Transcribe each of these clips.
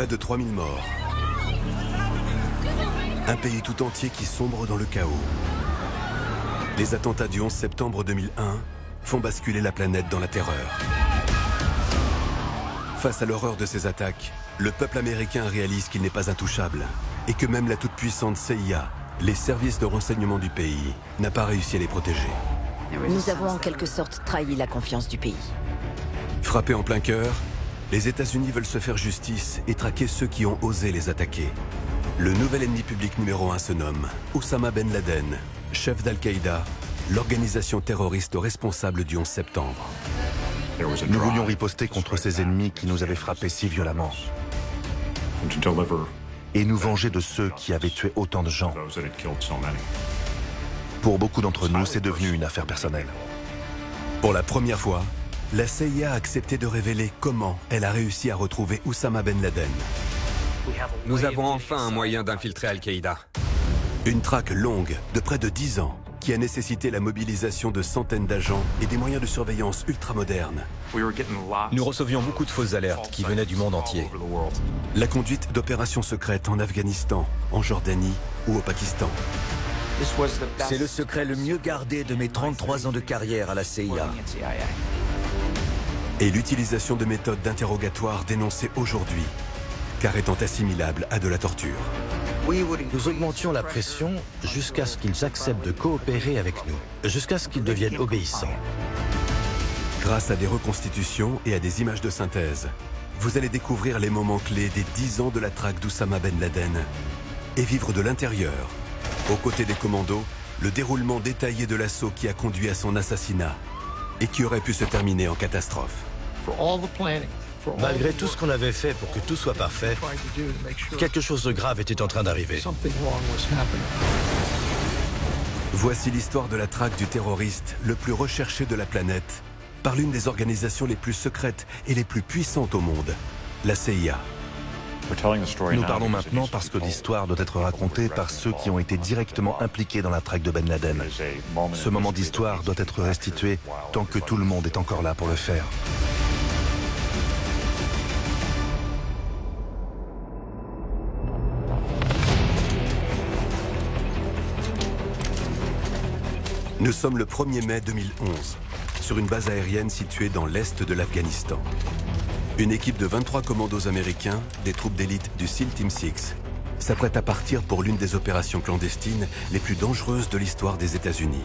Près de 3000 morts. Un pays tout entier qui sombre dans le chaos. Les attentats du 11 septembre 2001 font basculer la planète dans la terreur. Face à l'horreur de ces attaques, le peuple américain réalise qu'il n'est pas intouchable et que même la toute-puissante CIA, les services de renseignement du pays, n'a pas réussi à les protéger. Nous avons en quelque sorte trahi la confiance du pays. Frappés en plein cœur, les États-Unis veulent se faire justice et traquer ceux qui ont osé les attaquer. Le nouvel ennemi public numéro 1 se nomme Oussama Ben Laden, chef d'Al-Qaïda, l'organisation terroriste responsable du 11 septembre. Nous voulions riposter contre ces ennemis qui nous avaient frappés si violemment et nous venger de ceux qui avaient tué autant de gens. Pour beaucoup d'entre nous, c'est devenu une affaire personnelle. Pour la première fois, la CIA a accepté de révéler comment elle a réussi à retrouver Oussama Ben Laden. Nous avons enfin un moyen d'infiltrer Al-Qaïda. Une traque longue de près de 10 ans qui a nécessité la mobilisation de centaines d'agents et des moyens de surveillance ultramodernes. Nous recevions beaucoup de fausses alertes qui venaient du monde entier. La conduite d'opérations secrètes en Afghanistan, en Jordanie ou au Pakistan. C'est le secret le mieux gardé de mes 33 ans de carrière à la CIA. Et l'utilisation de méthodes d'interrogatoire dénoncées aujourd'hui, car étant assimilables à de la torture. Nous augmentions la pression jusqu'à ce qu'ils acceptent de coopérer avec nous, jusqu'à ce qu'ils deviennent obéissants. Grâce à des reconstitutions et à des images de synthèse, vous allez découvrir les moments clés des 10 ans de la traque d'Oussama Ben Laden et vivre de l'intérieur, aux côtés des commandos, le déroulement détaillé de l'assaut qui a conduit à son assassinat et qui aurait pu se terminer en catastrophe. Malgré tout ce qu'on avait fait pour que tout soit parfait, quelque chose de grave était en train d'arriver. Voici l'histoire de la traque du terroriste le plus recherché de la planète par l'une des organisations les plus secrètes et les plus puissantes au monde, la CIA. Nous parlons maintenant parce que l'histoire doit être racontée par ceux qui ont été directement impliqués dans la traque de Ben Laden. Ce moment d'histoire doit être restitué tant que tout le monde est encore là pour le faire. Nous sommes le 1er mai 2011, sur une base aérienne située dans l'est de l'Afghanistan. Une équipe de 23 commandos américains, des troupes d'élite du SEAL Team 6, s'apprête à partir pour l'une des opérations clandestines les plus dangereuses de l'histoire des États-Unis.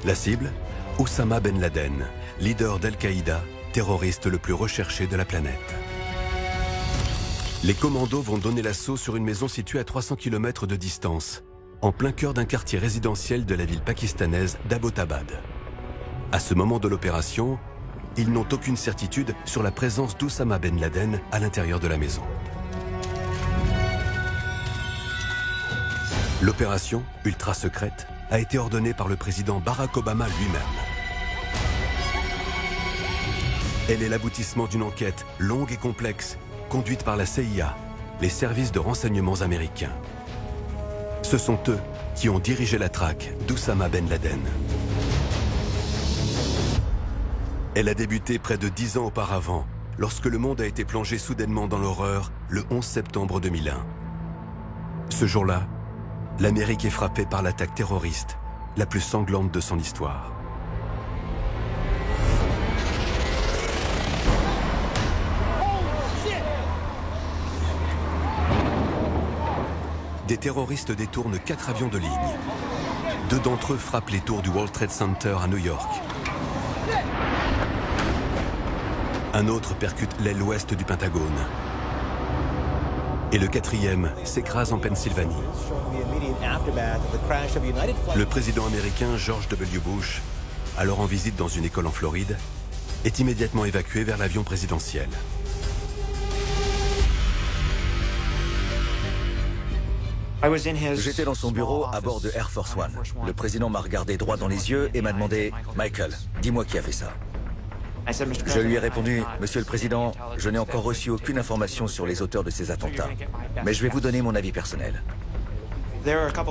La cible, Oussama Ben Laden, leader d'Al-Qaïda, terroriste le plus recherché de la planète. Les commandos vont donner l'assaut sur une maison située à 300 km de distance, en plein cœur d'un quartier résidentiel de la ville pakistanaise d'Abbottabad. À ce moment de l'opération, ils n'ont aucune certitude sur la présence d'Oussama Ben Laden à l'intérieur de la maison. L'opération, ultra secrète, a été ordonnée par le président Barack Obama lui-même. Elle est l'aboutissement d'une enquête longue et complexe, conduite par la CIA, les services de renseignements américains. Ce sont eux qui ont dirigé la traque d'Oussama Ben Laden. Elle a débuté près de 10 ans auparavant, lorsque le monde a été plongé soudainement dans l'horreur le 11 septembre 2001. Ce jour-là, l'Amérique est frappée par l'attaque terroriste la plus sanglante de son histoire. Des terroristes détournent 4 avions de ligne. 2 d'entre eux frappent les tours du World Trade Center à New York. Un autre percute l'aile ouest du Pentagone. Et le 4e s'écrase en Pennsylvanie. Le président américain George W. Bush, alors en visite dans une école en Floride, est immédiatement évacué vers l'avion présidentiel. J'étais dans son bureau à bord de Air Force One. Le président m'a regardé droit dans les yeux et m'a demandé « Michael, dis-moi qui a fait ça ?» Je lui ai répondu « Monsieur le Président, je n'ai encore reçu aucune information sur les auteurs de ces attentats, mais je vais vous donner mon avis personnel.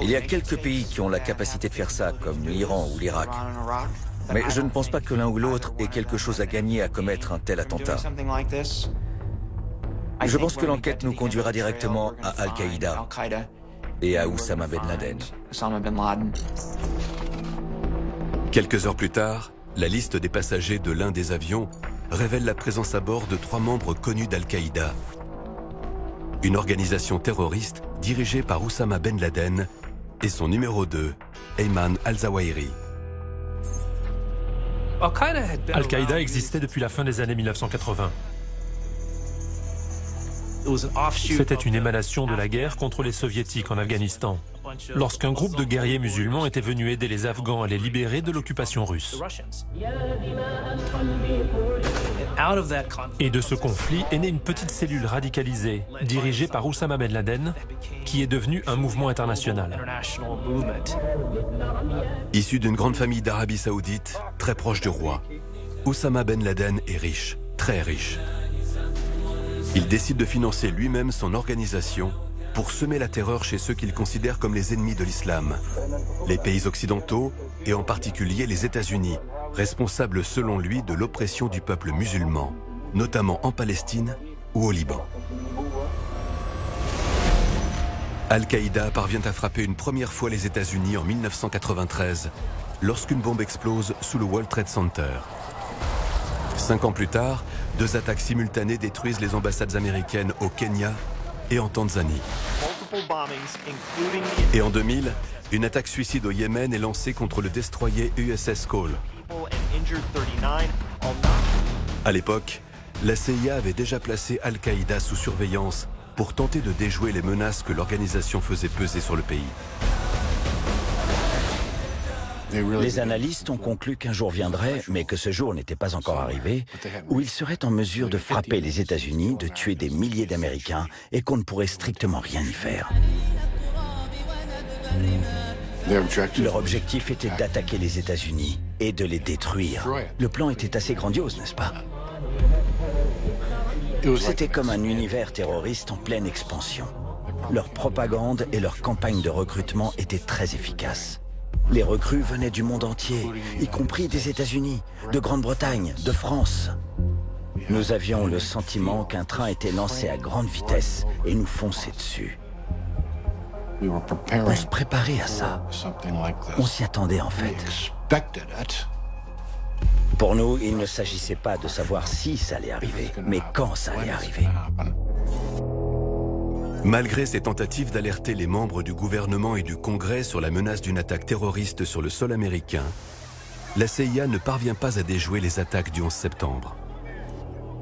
Il y a quelques pays qui ont la capacité de faire ça, comme l'Iran ou l'Irak. Mais je ne pense pas que l'un ou l'autre ait quelque chose à gagner à commettre un tel attentat. Je pense que l'enquête nous conduira directement à Al-Qaïda et à Oussama Ben Laden. Quelques heures plus tard, la liste des passagers de l'un des avions révèle la présence à bord de 3 membres connus d'Al-Qaïda, une organisation terroriste dirigée par Oussama Ben Laden et son numéro 2, Ayman al-Zawahiri. Al-Qaïda existait depuis la fin des années 1980. C'était une émanation de la guerre contre les soviétiques en Afghanistan, lorsqu'un groupe de guerriers musulmans était venu aider les Afghans à les libérer de l'occupation russe. Et de ce conflit est née une petite cellule radicalisée, dirigée par Oussama Ben Laden, qui est devenue un mouvement international. Issu d'une grande famille d'Arabie Saoudite, très proche du roi, Oussama Ben Laden est riche, très riche. Il décide de financer lui-même son organisation pour semer la terreur chez ceux qu'il considère comme les ennemis de l'islam, les pays occidentaux et en particulier les États-Unis, responsables selon lui de l'oppression du peuple musulman, notamment en Palestine ou au Liban. Al-Qaïda parvient à frapper une première fois les États-Unis en 1993, lorsqu'une bombe explose sous le World Trade Center. 5 ans plus tard, 2 attaques simultanées détruisent les ambassades américaines au Kenya et en Tanzanie. Et en 2000, une attaque suicide au Yémen est lancée contre le destroyer USS Cole. À l'époque, la CIA avait déjà placé Al-Qaïda sous surveillance pour tenter de déjouer les menaces que l'organisation faisait peser sur le pays. Les analystes ont conclu qu'un jour viendrait, mais que ce jour n'était pas encore arrivé, où ils seraient en mesure de frapper les États-Unis, de tuer des milliers d'Américains et qu'on ne pourrait strictement rien y faire. Leur objectif était d'attaquer les États-Unis et de les détruire. Le plan était assez grandiose, n'est-ce pas? C'était comme un univers terroriste en pleine expansion. Leur propagande et leur campagne de recrutement étaient très efficaces. Les recrues venaient du monde entier, y compris des États-Unis, de Grande-Bretagne, de France. Nous avions le sentiment qu'un train était lancé à grande vitesse et nous fonçait dessus. On se préparait à ça. On s'y attendait en fait. Pour nous, il ne s'agissait pas de savoir si ça allait arriver, mais quand ça allait arriver. Malgré ces tentatives d'alerter les membres du gouvernement et du Congrès sur la menace d'une attaque terroriste sur le sol américain, la CIA ne parvient pas à déjouer les attaques du 11 septembre.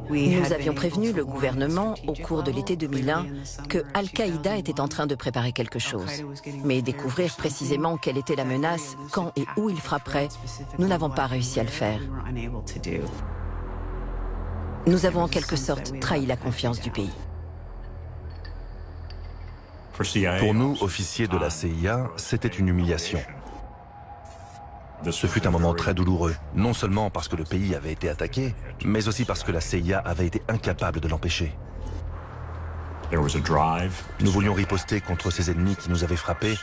Nous avions prévenu le gouvernement au cours de l'été 2001 que Al-Qaïda était en train de préparer quelque chose. Mais découvrir précisément quelle était la menace, quand et où il frapperait, nous n'avons pas réussi à le faire. Nous avons en quelque sorte trahi la confiance du pays. Pour nous, officiers de la CIA, c'était une humiliation. Ce fut un moment très douloureux, non seulement parce que le pays avait été attaqué, mais aussi parce que la CIA avait été incapable de l'empêcher. Nous voulions riposter contre ces ennemis qui nous avaient frappés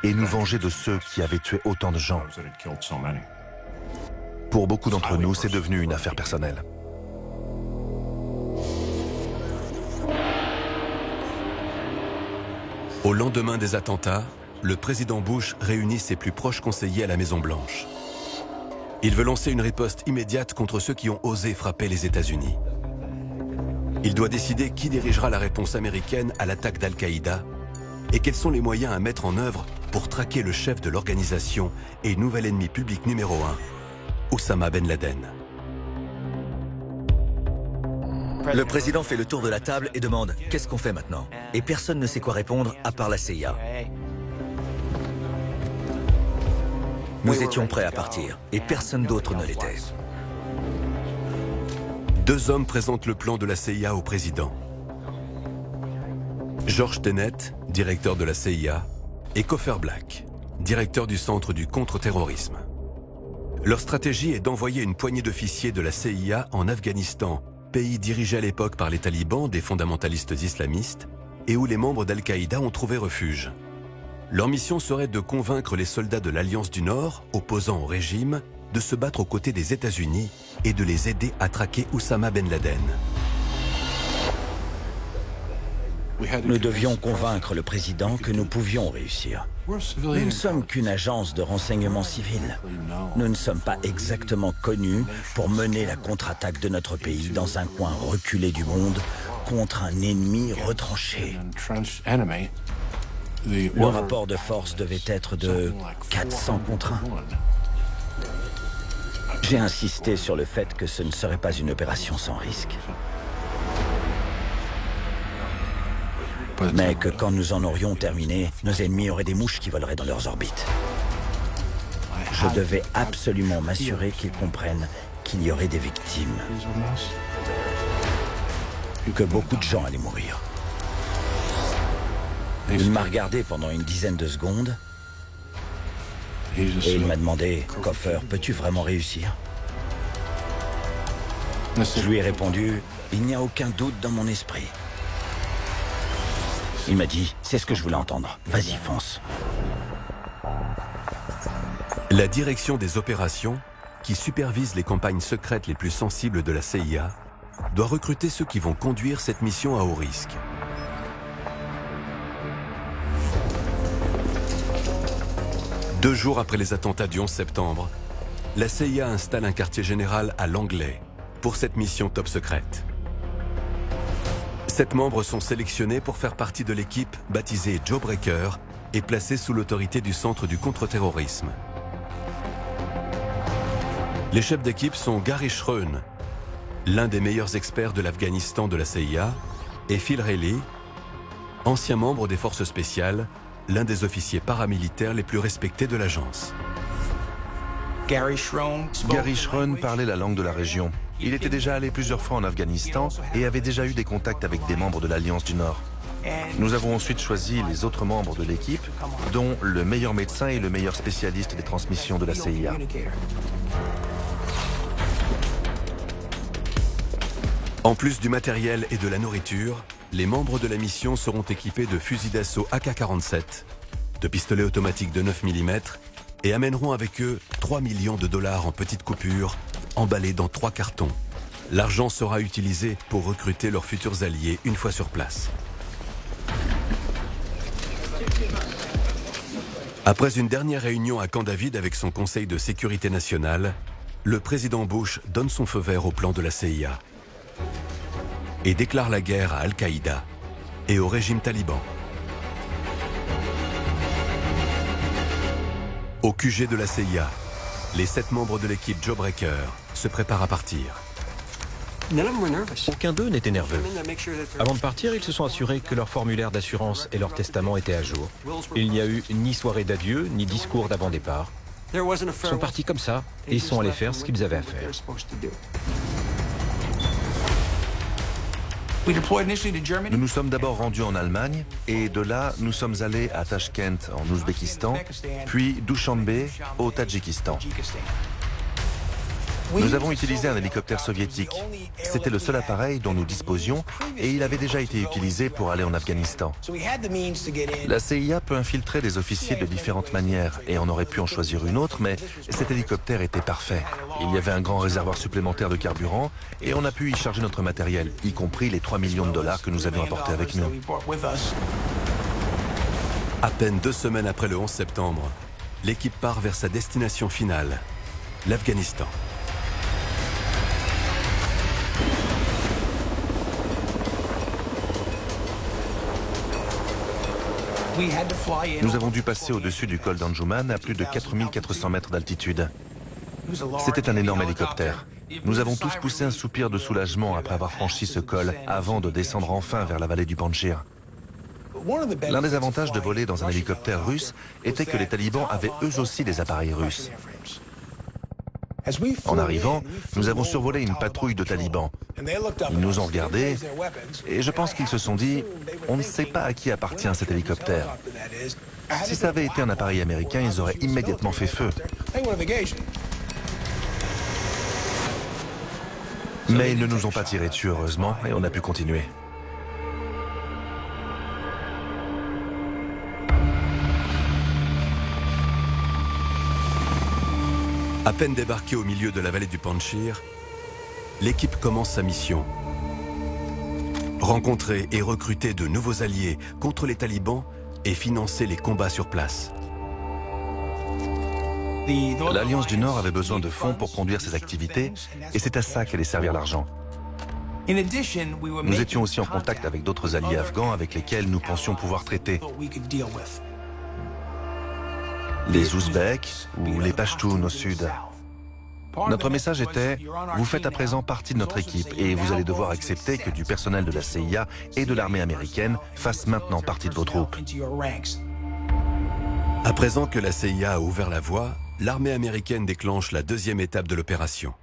et nous venger de ceux qui avaient tué autant de gens. Pour beaucoup d'entre nous, c'est devenu une affaire personnelle. Au lendemain des attentats, le président Bush réunit ses plus proches conseillers à la Maison-Blanche. Il veut lancer une riposte immédiate contre ceux qui ont osé frapper les États-Unis. Il doit décider qui dirigera la réponse américaine à l'attaque d'Al-Qaïda et quels sont les moyens à mettre en œuvre pour traquer le chef de l'organisation et nouvel ennemi public numéro 1, Oussama Ben Laden. Le président fait le tour de la table et demande « Qu'est-ce qu'on fait maintenant ?» Et personne ne sait quoi répondre à part la CIA. Nous étions prêts à partir et personne d'autre ne l'était. 2 hommes présentent le plan de la CIA au président. George Tenet, directeur de la CIA, et Cofer Black, directeur du Centre du contre-terrorisme. Leur stratégie est d'envoyer une poignée d'officiers de la CIA en Afghanistan, pays dirigé à l'époque par les talibans, des fondamentalistes islamistes, et où les membres d'Al-Qaïda ont trouvé refuge. Leur mission serait de convaincre les soldats de l'Alliance du Nord, opposants au régime, de se battre aux côtés des États-Unis et de les aider à traquer Oussama Ben Laden. Nous devions convaincre le président que nous pouvions réussir. Nous ne sommes qu'une agence de renseignement civil. Nous ne sommes pas exactement connus pour mener la contre-attaque de notre pays dans un coin reculé du monde contre un ennemi retranché. Le rapport de force devait être de 400 contre 1. J'ai insisté sur le fait que ce ne serait pas une opération sans risque. Mais que quand nous en aurions terminé, nos ennemis auraient des mouches qui voleraient dans leurs orbites. Je devais absolument m'assurer qu'ils comprennent qu'il y aurait des victimes. Que beaucoup de gens allaient mourir. Il m'a regardé pendant une dizaine de secondes et il m'a demandé « Coffer, peux-tu vraiment réussir ?» Je lui ai répondu « Il n'y a aucun doute dans mon esprit. » Il m'a dit « C'est ce que je voulais entendre. Vas-y, fonce. » La direction des opérations, qui supervise les campagnes secrètes les plus sensibles de la CIA, doit recruter ceux qui vont conduire cette mission à haut risque. Deux jours après les attentats du 11 septembre, la CIA installe un quartier général à Langley pour cette mission top secrète. 7 membres sont sélectionnés pour faire partie de l'équipe baptisée Jawbreaker et placée sous l'autorité du Centre du contre-terrorisme. Les chefs d'équipe sont Gary Schreun, l'un des meilleurs experts de l'Afghanistan de la CIA, et Phil Reilly, ancien membre des forces spéciales, l'un des officiers paramilitaires les plus respectés de l'agence. Gary Schreun parlait la langue de la région. Il était déjà allé plusieurs fois en Afghanistan et avait déjà eu des contacts avec des membres de l'Alliance du Nord. Nous avons ensuite choisi les autres membres de l'équipe, dont le meilleur médecin et le meilleur spécialiste des transmissions de la CIA. En plus du matériel et de la nourriture, les membres de la mission seront équipés de fusils d'assaut AK-47, de pistolets automatiques de 9 mm et amèneront avec eux 3 millions de dollars en petites coupures, emballés dans 3 cartons. L'argent sera utilisé pour recruter leurs futurs alliés une fois sur place. Après une dernière réunion à Camp David avec son conseil de sécurité nationale, le président Bush donne son feu vert au plan de la CIA et déclare la guerre à Al-Qaïda et au régime taliban. Au QG de la CIA, les 7 membres de l'équipe Jawbreaker se préparent à partir. Aucun d'eux n'était nerveux. Avant de partir, ils se sont assurés que leur formulaire d'assurance et leur testament étaient à jour. Il n'y a eu ni soirée d'adieu, ni discours d'avant-départ. Ils sont partis comme ça et ils sont allés faire ce qu'ils avaient à faire. Nous nous sommes d'abord rendus en Allemagne et de là, nous sommes allés à Tachkent en Ouzbékistan, puis Dushanbe au Tadjikistan. Nous avons utilisé un hélicoptère soviétique. C'était le seul appareil dont nous disposions et il avait déjà été utilisé pour aller en Afghanistan. La CIA peut infiltrer des officiers de différentes manières et on aurait pu en choisir une autre, mais cet hélicoptère était parfait. Il y avait un grand réservoir supplémentaire de carburant et on a pu y charger notre matériel, y compris les 3 millions de dollars que nous avions apportés avec nous. À peine 2 semaines après le 11 septembre, l'équipe part vers sa destination finale, l'Afghanistan. Nous avons dû passer au-dessus du col d'Anjuman à plus de 4400 mètres d'altitude. C'était un énorme hélicoptère. Nous avons tous poussé un soupir de soulagement après avoir franchi ce col avant de descendre enfin vers la vallée du Panjshir. L'un des avantages de voler dans un hélicoptère russe était que les talibans avaient eux aussi des appareils russes. En arrivant, nous avons survolé une patrouille de talibans. Ils nous ont regardés et je pense qu'ils se sont dit « On ne sait pas à qui appartient cet hélicoptère ». Si ça avait été un appareil américain, ils auraient immédiatement fait feu. Mais ils ne nous ont pas tiré dessus, heureusement, et on a pu continuer. À peine débarquée au milieu de la vallée du Panjshir, l'équipe commence sa mission. rencontrer et recruter de nouveaux alliés contre les talibans et financer les combats sur place. L'Alliance du Nord avait besoin de fonds pour conduire ses activités et c'est à ça qu'allait servir l'argent. Nous étions aussi en contact avec d'autres alliés afghans avec lesquels nous pensions pouvoir traiter. Les Ouzbeks ou les Pashtuns au sud. Notre message était « Vous faites à présent partie de notre équipe et vous allez devoir accepter que du personnel de la CIA et de l'armée américaine fasse maintenant partie de vos troupes. » À présent que la CIA a ouvert la voie, l'armée américaine déclenche la deuxième étape de l'opération.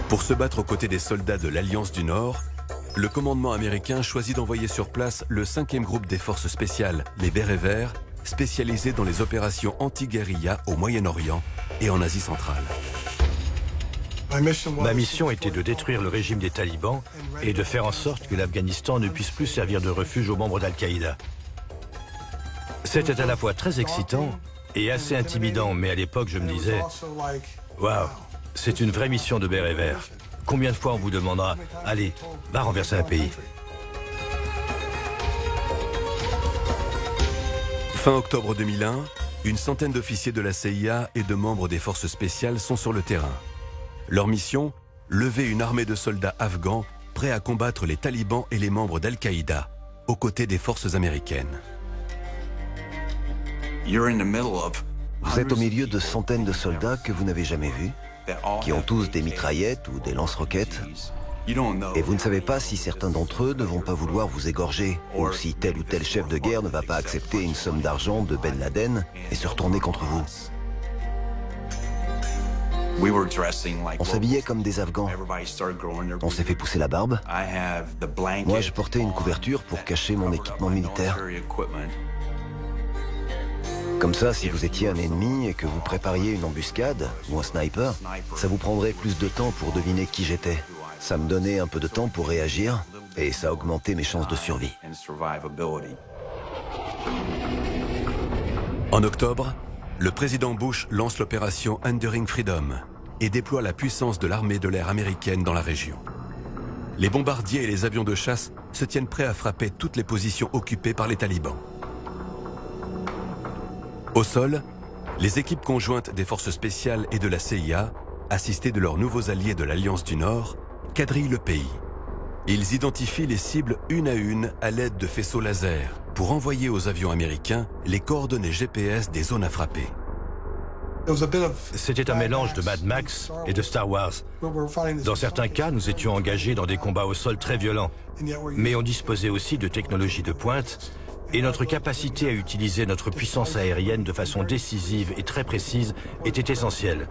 Pour se battre aux côtés des soldats de l'Alliance du Nord, le commandement américain choisit d'envoyer sur place le 5e groupe des forces spéciales, les Bérets Verts, spécialisés dans les opérations anti-guérilla au Moyen-Orient et en Asie centrale. Ma mission était de détruire le régime des talibans et de faire en sorte que l'Afghanistan ne puisse plus servir de refuge aux membres d'Al-Qaïda. C'était à la fois très excitant et assez intimidant, mais à l'époque je me disais « Waouh, c'est une vraie mission de Bérets Verts. Combien de fois on vous demandera « Allez, va renverser un pays ?» Fin octobre 2001, une centaine d'officiers de la CIA et de membres des forces spéciales sont sur le terrain. Leur mission, lever une armée de soldats afghans prêts à combattre les talibans et les membres d'Al-Qaïda, aux côtés des forces américaines. Vous êtes au milieu de centaines de soldats que vous n'avez jamais vus, qui ont tous des mitraillettes ou des lance-roquettes. Et vous ne savez pas si certains d'entre eux ne vont pas vouloir vous égorger, ou si tel ou tel chef de guerre ne va pas accepter une somme d'argent de Ben Laden et se retourner contre vous. On s'habillait comme des Afghans. On s'est fait pousser la barbe. Moi, je portais une couverture pour cacher mon équipement militaire. Comme ça, si vous étiez un ennemi et que vous prépariez une embuscade ou un sniper, ça vous prendrait plus de temps pour deviner qui j'étais. Ça me donnait un peu de temps pour réagir et ça augmentait mes chances de survie. En octobre, le président Bush lance l'opération Enduring Freedom et déploie la puissance de l'armée de l'air américaine dans la région. Les bombardiers et les avions de chasse se tiennent prêts à frapper toutes les positions occupées par les talibans. Au sol, les équipes conjointes des forces spéciales et de la CIA, assistées de leurs nouveaux alliés de l'Alliance du Nord, quadrillent le pays. Ils identifient les cibles une à une à l'aide de faisceaux laser pour envoyer aux avions américains les coordonnées GPS des zones à frapper. C'était un mélange de Mad Max et de Star Wars. Dans certains cas, nous étions engagés dans des combats au sol très violents, mais on disposait aussi de technologies de pointe et notre capacité à utiliser notre puissance aérienne de façon décisive et très précise était essentielle.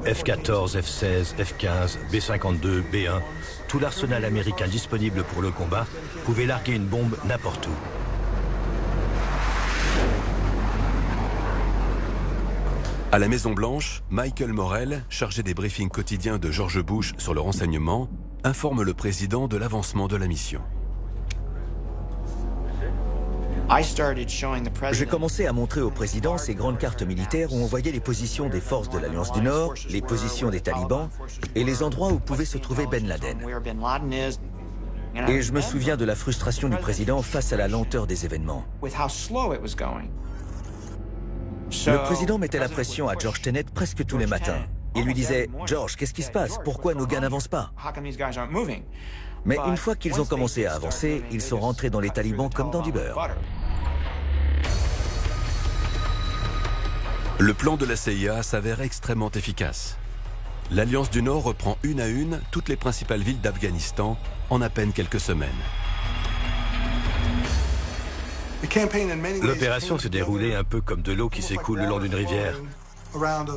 F-14, F-16, F-15, B-52, B-1, tout l'arsenal américain disponible pour le combat pouvait larguer une bombe n'importe où. À la Maison-Blanche, Michael Morell, chargé des briefings quotidiens de George Bush sur le renseignement, informe le président de l'avancement de la mission. J'ai commencé à montrer au président ces grandes cartes militaires où on voyait les positions des forces de l'Alliance du Nord, les positions des talibans et les endroits où pouvait se trouver Ben Laden. Et je me souviens de la frustration du président face à la lenteur des événements. Le président mettait la pression à George Tenet presque tous les matins. Il lui disait « George, qu'est-ce qui se passe? Pourquoi nos gars n'avancent pas ?» Mais une fois qu'ils ont commencé à avancer, ils sont rentrés dans les talibans comme dans du beurre. Le plan de la CIA s'avère extrêmement efficace. L'Alliance du Nord reprend une à une toutes les principales villes d'Afghanistan en à peine quelques semaines. L'opération s'est déroulée un peu comme de l'eau qui s'écoule le long d'une rivière,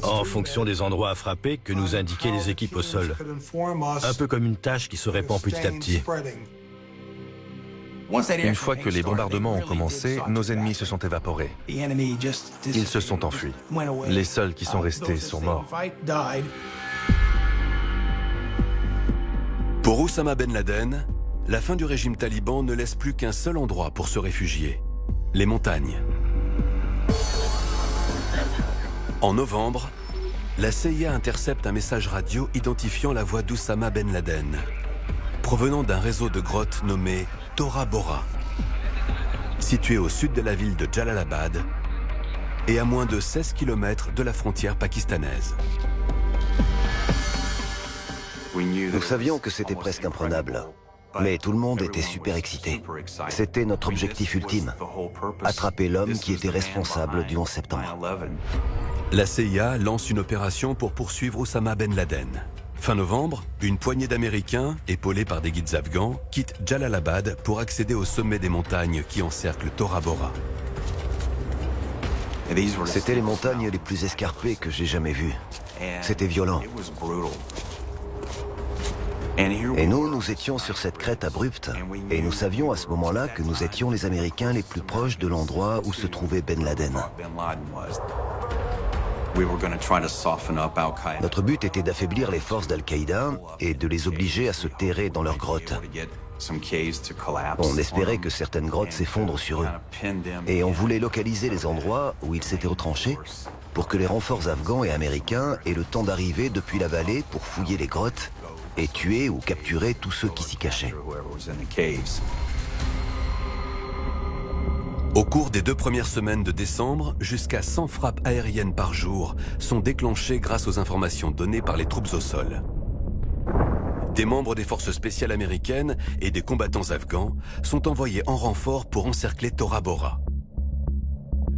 en fonction des endroits à frapper que nous indiquaient les équipes au sol, un peu comme une tache qui se répand petit à petit. Une fois que les bombardements ont commencé, nos ennemis se sont évaporés. Ils se sont enfuis. Les seuls qui sont restés sont morts. Pour Oussama Ben Laden, la fin du régime taliban ne laisse plus qu'un seul endroit pour se réfugier, les montagnes. En novembre, la CIA intercepte un message radio identifiant la voix d'Oussama Ben Laden. provenant d'un réseau de grottes nommé Tora Bora, situé au sud de la ville de Jalalabad et à moins de 16 km de la frontière pakistanaise. Nous savions que c'était presque imprenable, mais tout le monde était super excité. C'était notre objectif ultime, attraper l'homme qui était responsable du 11 septembre. La CIA lance une opération pour poursuivre Oussama Ben Laden. Fin novembre, une poignée d'Américains, épaulés par des guides afghans, quittent Jalalabad pour accéder au sommet des montagnes qui encerclent Tora Bora. C'était les montagnes les plus escarpées que j'ai jamais vues. C'était violent. Et nous étions sur cette crête abrupte, et nous savions à ce moment-là que nous étions les Américains les plus proches de l'endroit où se trouvait Ben Laden. Notre but était d'affaiblir les forces d'Al-Qaïda et de les obliger à se terrer dans leurs grottes. On espérait que certaines grottes s'effondrent sur eux. Et on voulait localiser les endroits où ils s'étaient retranchés pour que les renforts afghans et américains aient le temps d'arriver depuis la vallée pour fouiller les grottes et tuer ou capturer tous ceux qui s'y cachaient. Au cours des 2 premières semaines de décembre, jusqu'à 100 frappes aériennes par jour sont déclenchées grâce aux informations données par les troupes au sol. Des membres des forces spéciales américaines et des combattants afghans sont envoyés en renfort pour encercler Tora Bora.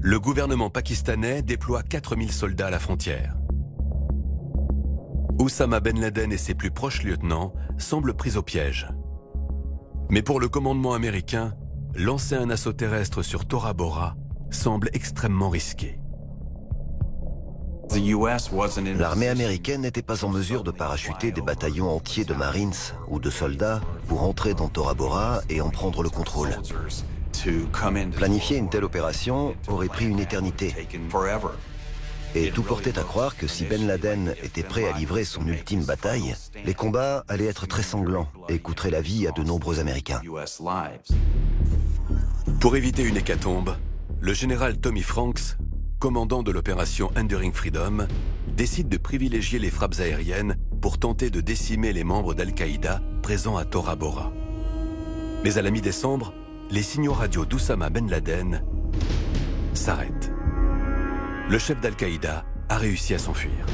Le gouvernement pakistanais déploie 4000 soldats à la frontière. Oussama Ben Laden et ses plus proches lieutenants semblent pris au piège. Mais pour le commandement américain, lancer un assaut terrestre sur Tora Bora semble extrêmement risqué. L'armée américaine n'était pas en mesure de parachuter des bataillons entiers de Marines ou de soldats pour entrer dans Tora Bora et en prendre le contrôle. Planifier une telle opération aurait pris une éternité. Et tout portait à croire que si Ben Laden était prêt à livrer son ultime bataille, les combats allaient être très sanglants et coûteraient la vie à de nombreux Américains. Pour éviter une hécatombe, le général Tommy Franks, commandant de l'opération Enduring Freedom, décide de privilégier les frappes aériennes pour tenter de décimer les membres d'Al-Qaïda présents à Tora Bora. Mais à la mi-décembre, les signaux radio d'Oussama Ben Laden s'arrêtent. Le chef d'Al-Qaïda a réussi à s'enfuir.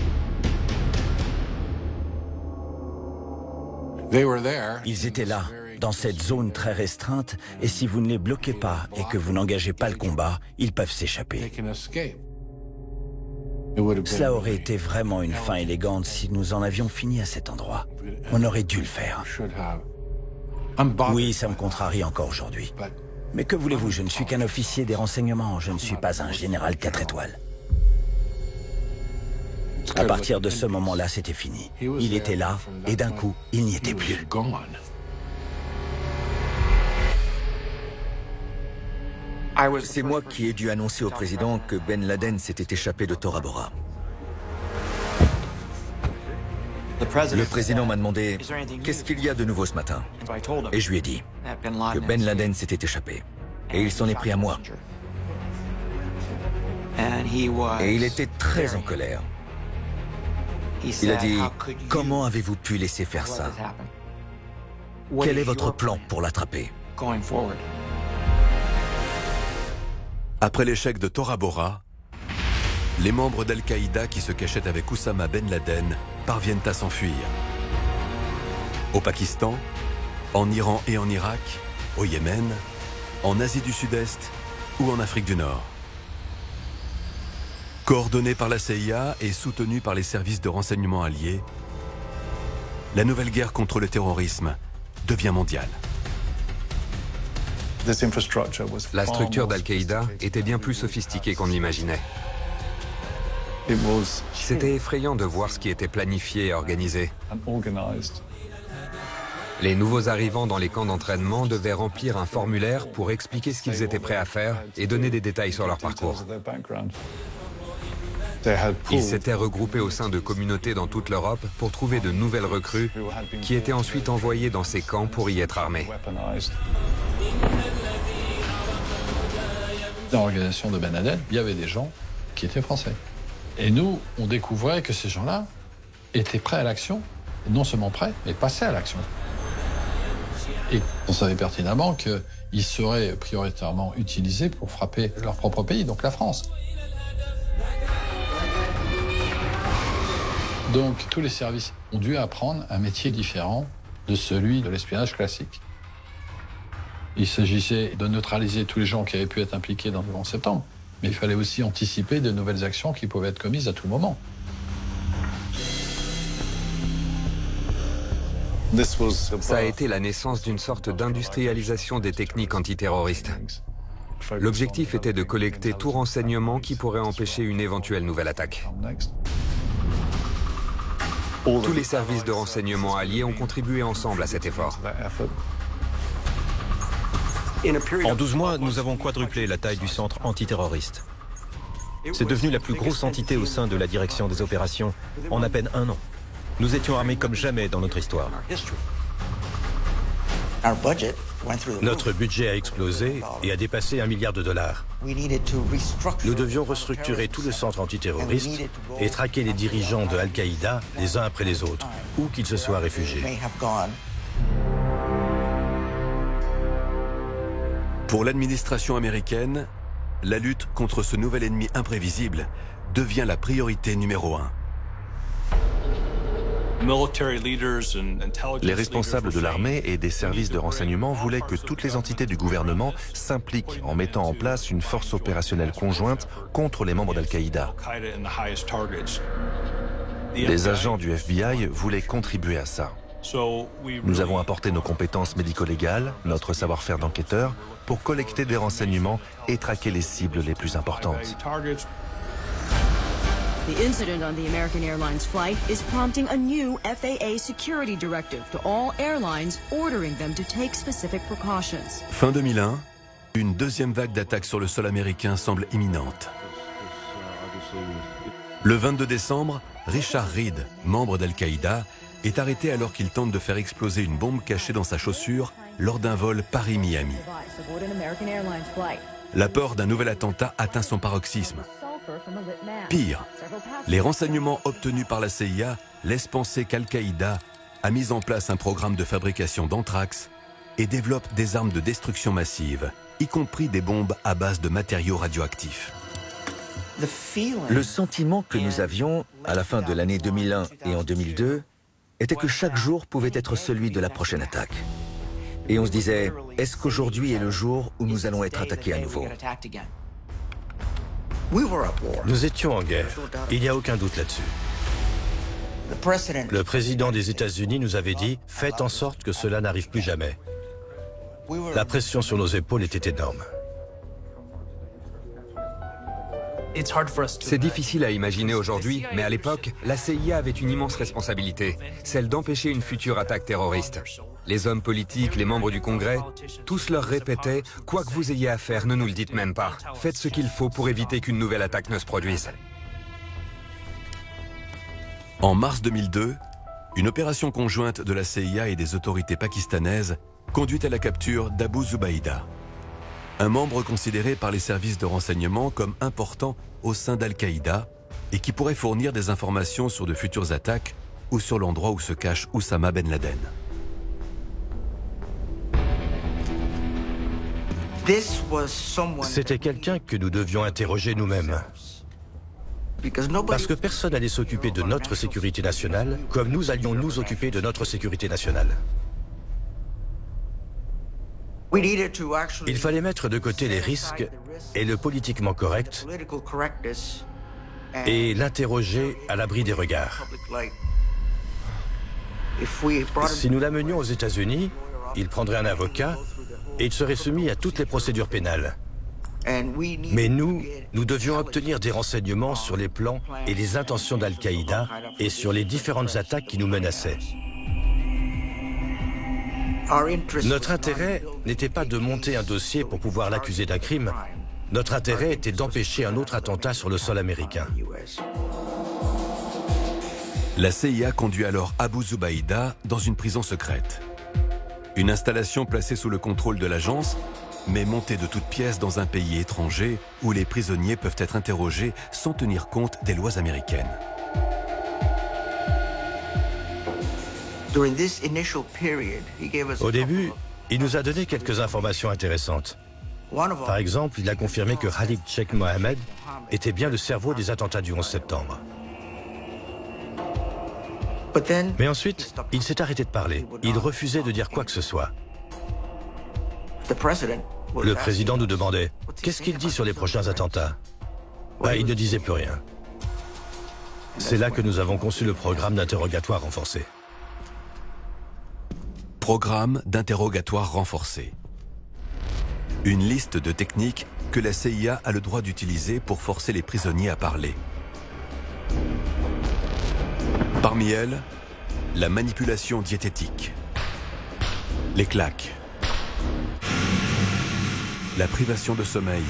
Ils étaient là, dans cette zone très restreinte, et si vous ne les bloquez pas et que vous n'engagez pas le combat, ils peuvent s'échapper. Cela aurait été vraiment une fin élégante si nous en avions fini à cet endroit. On aurait dû le faire. Oui, ça me contrarie encore aujourd'hui. Mais que voulez-vous, je ne suis qu'un officier des renseignements, je ne suis pas un général 4 étoiles. À partir de ce moment-là, c'était fini. Il était là, et d'un coup, il n'y était plus. C'est moi qui ai dû annoncer au président que Ben Laden s'était échappé de Tora Bora. Le président m'a demandé « Qu'est-ce qu'il y a de nouveau ce matin ?» Et je lui ai dit que Ben Laden s'était échappé. Et il s'en est pris à moi. Et il était très en colère. Il a dit « Comment avez-vous pu laisser faire ça? Quel est votre plan pour l'attraper ?» Après l'échec de Tora Bora, les membres d'Al-Qaïda qui se cachaient avec Oussama Ben Laden parviennent à s'enfuir. Au Pakistan, en Iran et en Irak, au Yémen, en Asie du Sud-Est ou en Afrique du Nord. Coordonnée par la CIA et soutenue par les services de renseignement alliés, la nouvelle guerre contre le terrorisme devient mondiale. La structure d'Al-Qaïda était bien plus sophistiquée qu'on l'imaginait. C'était effrayant de voir ce qui était planifié et organisé. Les nouveaux arrivants dans les camps d'entraînement devaient remplir un formulaire pour expliquer ce qu'ils étaient prêts à faire et donner des détails sur leur parcours. Ils s'étaient regroupés au sein de communautés dans toute l'Europe pour trouver de nouvelles recrues qui étaient ensuite envoyées dans ces camps pour y être armés. Dans l'organisation de Ben Laden, il y avait des gens qui étaient français. Et nous, on découvrait que ces gens-là étaient prêts à l'action, non seulement prêts, mais passaient à l'action. Et on savait pertinemment qu'ils seraient prioritairement utilisés pour frapper leur propre pays, donc la France. Donc tous les services ont dû apprendre un métier différent de celui de l'espionnage classique. Il s'agissait de neutraliser tous les gens qui avaient pu être impliqués dans le 11 septembre, mais il fallait aussi anticiper de nouvelles actions qui pouvaient être commises à tout moment. Ça a été la naissance d'une sorte d'industrialisation des techniques antiterroristes. L'objectif était de collecter tout renseignement qui pourrait empêcher une éventuelle nouvelle attaque. Tous les services de renseignement alliés ont contribué ensemble à cet effort. En 12 mois, nous avons quadruplé la taille du centre antiterroriste. C'est devenu la plus grosse entité au sein de la direction des opérations en à peine 1 an. Nous étions armés comme jamais dans notre histoire. Notre budget a explosé et a dépassé $1 milliard. Nous devions restructurer tout le centre antiterroriste et traquer les dirigeants de Al-Qaïda les uns après les autres, où qu'ils se soient réfugiés. Pour l'administration américaine, la lutte contre ce nouvel ennemi imprévisible devient la priorité numéro 1. Les responsables de l'armée et des services de renseignement voulaient que toutes les entités du gouvernement s'impliquent en mettant en place une force opérationnelle conjointe contre les membres d'Al-Qaïda. Les agents du FBI voulaient contribuer à ça. Nous avons apporté nos compétences médico-légales, notre savoir-faire d'enquêteur, pour collecter des renseignements et traquer les cibles les plus importantes. The incident on the American Airlines flight is prompting a new FAA security directive to all airlines, ordering them to take specific precautions. Fin 2001, une deuxième vague d'attaques sur le sol américain semble imminente. Le 22 décembre, Richard Reed, membre d'Al-Qaïda, est arrêté alors qu'il tente de faire exploser une bombe cachée dans sa chaussure lors d'un vol Paris-Miami. La peur d'un nouvel attentat atteint son paroxysme. Pire, les renseignements obtenus par la CIA laissent penser qu'Al-Qaïda a mis en place un programme de fabrication d'anthrax et développe des armes de destruction massive, y compris des bombes à base de matériaux radioactifs. Le sentiment que nous avions à la fin de l'année 2001 et en 2002 était que chaque jour pouvait être celui de la prochaine attaque. Et on se disait, est-ce qu'aujourd'hui est le jour où nous allons être attaqués à nouveau ? Nous étions en guerre, il n'y a aucun doute là-dessus. Le président des États-Unis nous avait dit « Faites en sorte que cela n'arrive plus jamais ». La pression sur nos épaules était énorme. C'est difficile à imaginer aujourd'hui, mais à l'époque, la CIA avait une immense responsabilité, celle d'empêcher une future attaque terroriste. Les hommes politiques, les membres du Congrès, tous leur répétaient « Quoi que vous ayez à faire, ne nous le dites même pas. Faites ce qu'il faut pour éviter qu'une nouvelle attaque ne se produise. » En mars 2002, une opération conjointe de la CIA et des autorités pakistanaises conduit à la capture d'Abu Zubaydah, un membre considéré par les services de renseignement comme important au sein d'Al-Qaïda et qui pourrait fournir des informations sur de futures attaques ou sur l'endroit où se cache Oussama Ben Laden. C'était quelqu'un que nous devions interroger nous-mêmes. Parce que personne n'allait s'occuper de notre sécurité nationale comme nous allions nous occuper de notre sécurité nationale. Il fallait mettre de côté les risques et le politiquement correct et l'interroger à l'abri des regards. Si nous l'amenions aux États-Unis, il prendrait un avocat et il serait soumis à toutes les procédures pénales. Mais nous devions obtenir des renseignements sur les plans et les intentions d'Al-Qaïda et sur les différentes attaques qui nous menaçaient. Notre intérêt n'était pas de monter un dossier pour pouvoir l'accuser d'un crime. Notre intérêt était d'empêcher un autre attentat sur le sol américain. La CIA conduit alors Abu Zubaydah dans une prison secrète. Une installation placée sous le contrôle de l'agence, mais montée de toutes pièces dans un pays étranger où les prisonniers peuvent être interrogés sans tenir compte des lois américaines. Au début, Il nous a donné quelques informations intéressantes. Par exemple, il a confirmé que Khalid Sheikh Mohammed était bien le cerveau des attentats du 11 septembre. Mais ensuite, il s'est arrêté de parler. Il refusait de dire quoi que ce soit. Le président nous demandait « Qu'est-ce qu'il dit sur les prochains attentats ?» Il ne disait plus rien. C'est là que nous avons conçu le programme d'interrogatoire renforcé. Programme d'interrogatoire renforcé. Une liste de techniques que la CIA a le droit d'utiliser pour forcer les prisonniers à parler. Parmi elles, la manipulation diététique, les claques, la privation de sommeil,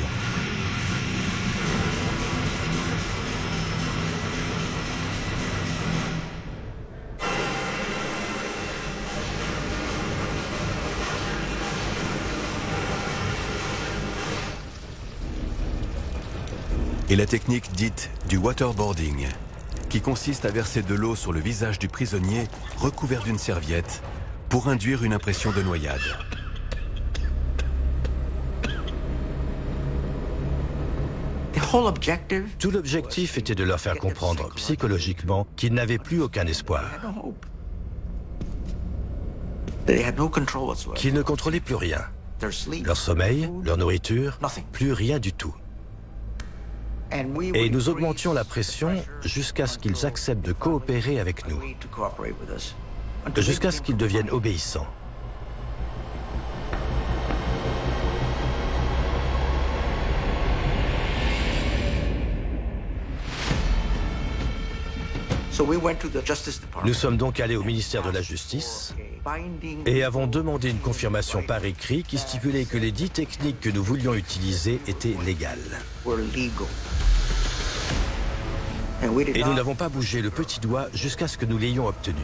et la technique dite du waterboarding, qui consiste à verser de l'eau sur le visage du prisonnier recouvert d'une serviette pour induire une impression de noyade. Tout l'objectif était de leur faire comprendre psychologiquement qu'ils n'avaient plus aucun espoir, qu'ils ne contrôlaient plus rien. Leur sommeil, leur nourriture, plus rien du tout. Et nous augmentions la pression jusqu'à ce qu'ils acceptent de coopérer avec nous, jusqu'à ce qu'ils deviennent obéissants. Nous sommes donc allés au ministère de la Justice et avons demandé une confirmation par écrit qui stipulait que les 10 techniques que nous voulions utiliser étaient légales. Et nous n'avons pas bougé le petit doigt jusqu'à ce que nous l'ayons obtenu.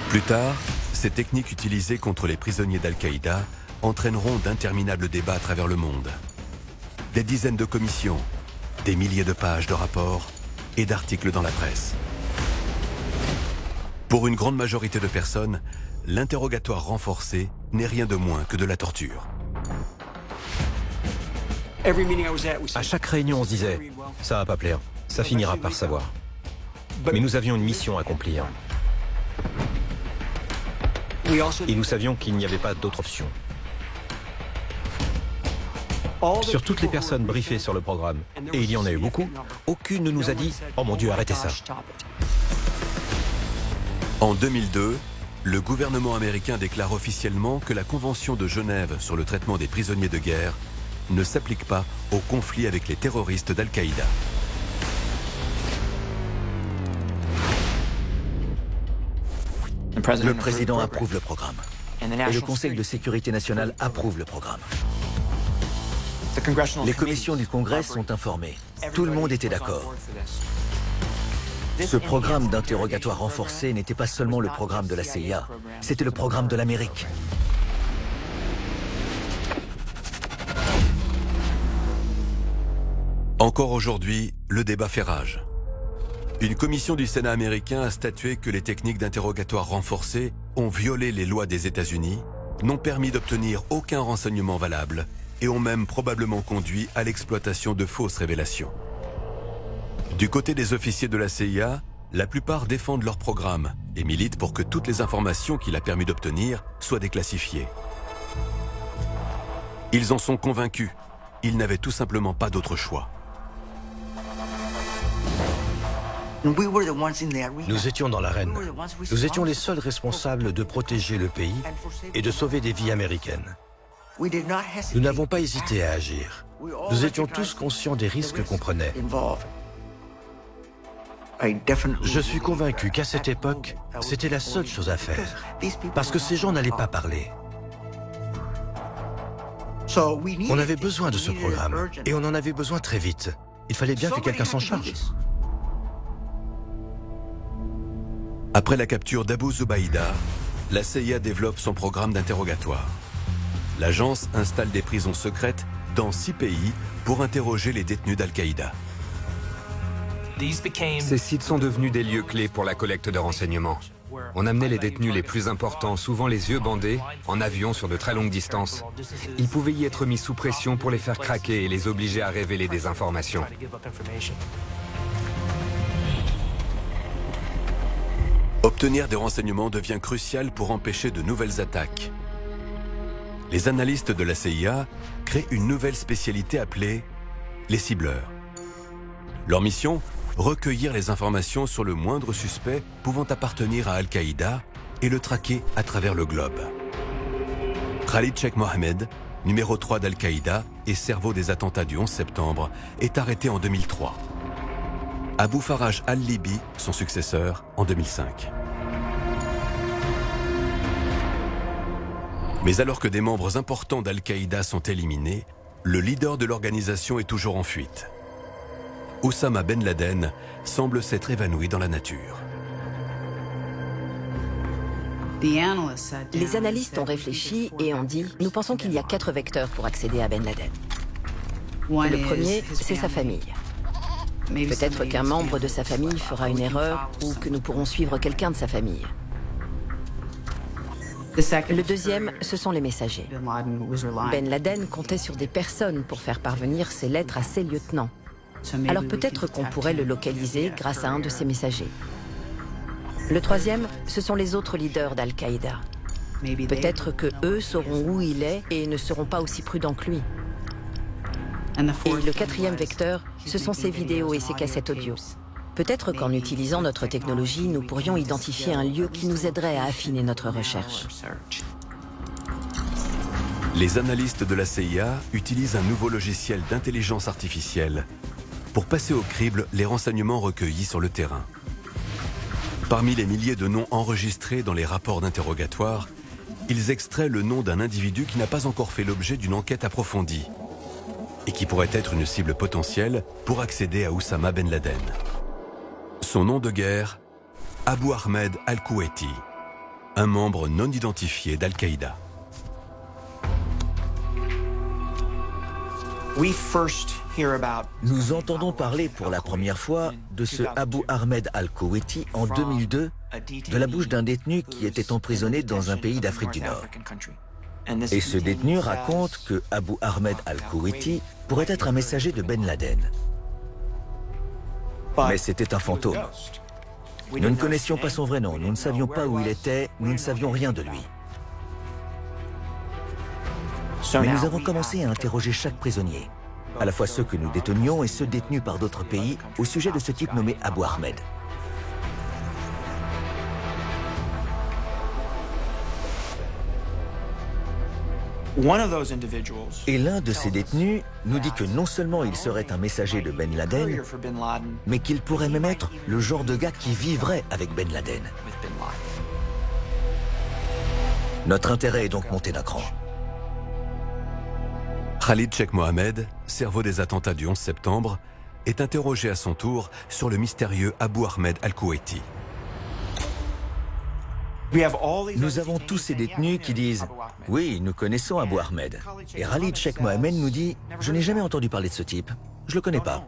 Plus tard, ces techniques utilisées contre les prisonniers d'Al-Qaïda entraîneront d'interminables débats à travers le monde. Des dizaines de commissions, des milliers de pages de rapports et d'articles dans la presse. Pour une grande majorité de personnes, l'interrogatoire renforcé n'est rien de moins que de la torture. À chaque réunion, on se disait « ça va pas plaire, ça finira par savoir ». Mais nous avions une mission à accomplir. Et nous savions qu'il n'y avait pas d'autre option. Sur toutes les personnes briefées sur le programme, et il y en a eu beaucoup, aucune ne nous a dit « oh mon Dieu, arrêtez ça ». En 2002, le gouvernement américain déclare officiellement que la Convention de Genève sur le traitement des prisonniers de guerre ne s'applique pas au conflit avec les terroristes d'Al-Qaïda. Le président approuve le programme. Et le Conseil de sécurité nationale approuve le programme. Les commissions du Congrès sont informées. Tout le monde était d'accord. Ce programme d'interrogatoire renforcé n'était pas seulement le programme de la CIA, c'était le programme de l'Amérique. Encore aujourd'hui, le débat fait rage. Une commission du Sénat américain a statué que les techniques d'interrogatoire renforcées ont violé les lois des États-Unis, n'ont permis d'obtenir aucun renseignement valable et ont même probablement conduit à l'exploitation de fausses révélations. Du côté des officiers de la CIA, la plupart défendent leur programme et militent pour que toutes les informations qu'il a permis d'obtenir soient déclassifiées. Ils en sont convaincus. Ils n'avaient tout simplement pas d'autre choix. Nous étions dans l'arène. Nous étions les seuls responsables de protéger le pays et de sauver des vies américaines. Nous n'avons pas hésité à agir. Nous étions tous conscients des risques qu'on prenait. Je suis convaincu qu'à cette époque, c'était la seule chose à faire. Parce que ces gens n'allaient pas parler. On avait besoin de ce programme et on en avait besoin très vite. Il fallait bien que quelqu'un s'en charge. Après la capture d'Abu Zubaydah, la CIA développe son programme d'interrogatoire. L'agence installe des prisons secrètes dans 6 pays pour interroger les détenus d'Al-Qaïda. Ces sites sont devenus des lieux clés pour la collecte de renseignements. On amenait les détenus les plus importants, souvent les yeux bandés, en avion sur de très longues distances. Ils pouvaient y être mis sous pression pour les faire craquer et les obliger à révéler des informations. Obtenir des renseignements devient crucial pour empêcher de nouvelles attaques. Les analystes de la CIA créent une nouvelle spécialité appelée les cibleurs. Leur mission, recueillir les informations sur le moindre suspect pouvant appartenir à Al-Qaïda et le traquer à travers le globe. Khalid Sheikh Mohammed, numéro 3 d'Al-Qaïda et cerveau des attentats du 11 septembre, est arrêté en 2003. Abu Faraj al-Libi, son successeur, en 2005. Mais alors que des membres importants d'Al-Qaïda sont éliminés, le leader de l'organisation est toujours en fuite. Oussama Ben Laden semble s'être évanoui dans la nature. Les analystes ont réfléchi et ont dit « Nous pensons qu'il y a 4 vecteurs pour accéder à Ben Laden. Le premier, c'est sa famille. Peut-être qu'un membre de sa famille fera une erreur ou que nous pourrons suivre quelqu'un de sa famille. Le deuxième, ce sont les messagers. Ben Laden comptait sur des personnes pour faire parvenir ses lettres à ses lieutenants. Alors peut-être qu'on pourrait le localiser grâce à un de ses messagers. Le troisième, ce sont les autres leaders d'Al-Qaïda. Peut-être que eux sauront où il est et ne seront pas aussi prudents que lui. Et le quatrième vecteur, ce sont ses vidéos et ses cassettes audio. Peut-être qu'en utilisant notre technologie, nous pourrions identifier un lieu qui nous aiderait à affiner notre recherche. Les analystes de la CIA utilisent un nouveau logiciel d'intelligence artificielle pour passer au crible les renseignements recueillis sur le terrain. Parmi les milliers de noms enregistrés dans les rapports d'interrogatoire, ils extraient le nom d'un individu qui n'a pas encore fait l'objet d'une enquête approfondie et qui pourrait être une cible potentielle pour accéder à Oussama Ben Laden. Son nom de guerre, Abu Ahmed al-Kuwaiti, un membre non identifié d'Al-Qaïda. Nous entendons parler pour la première fois de ce Abu Ahmed al-Kuwaiti en 2002 de la bouche d'un détenu qui était emprisonné dans un pays d'Afrique du Nord. Et ce détenu raconte que Abu Ahmed al-Kuwaiti pourrait être un messager de Ben Laden. Mais c'était un fantôme. Nous ne connaissions pas son vrai nom, nous ne savions pas où il était, nous ne savions rien de lui. Mais nous avons commencé à interroger chaque prisonnier, à la fois ceux que nous détenions et ceux détenus par d'autres pays, au sujet de ce type nommé Abu Ahmed. Et l'un de ces détenus nous dit que non seulement il serait un messager de Ben Laden, mais qu'il pourrait même être le genre de gars qui vivrait avec Ben Laden. Notre intérêt est donc monté d'un cran. Khalid Sheikh Mohammed, cerveau des attentats du 11 septembre, est interrogé à son tour sur le mystérieux Abu Ahmed al-Kuwaiti. Nous avons tous ces détenus qui disent « Oui, nous connaissons Abu Ahmed ». Et Khalid Sheikh Mohammed nous dit « Je n'ai jamais entendu parler de ce type. Je le connais pas ».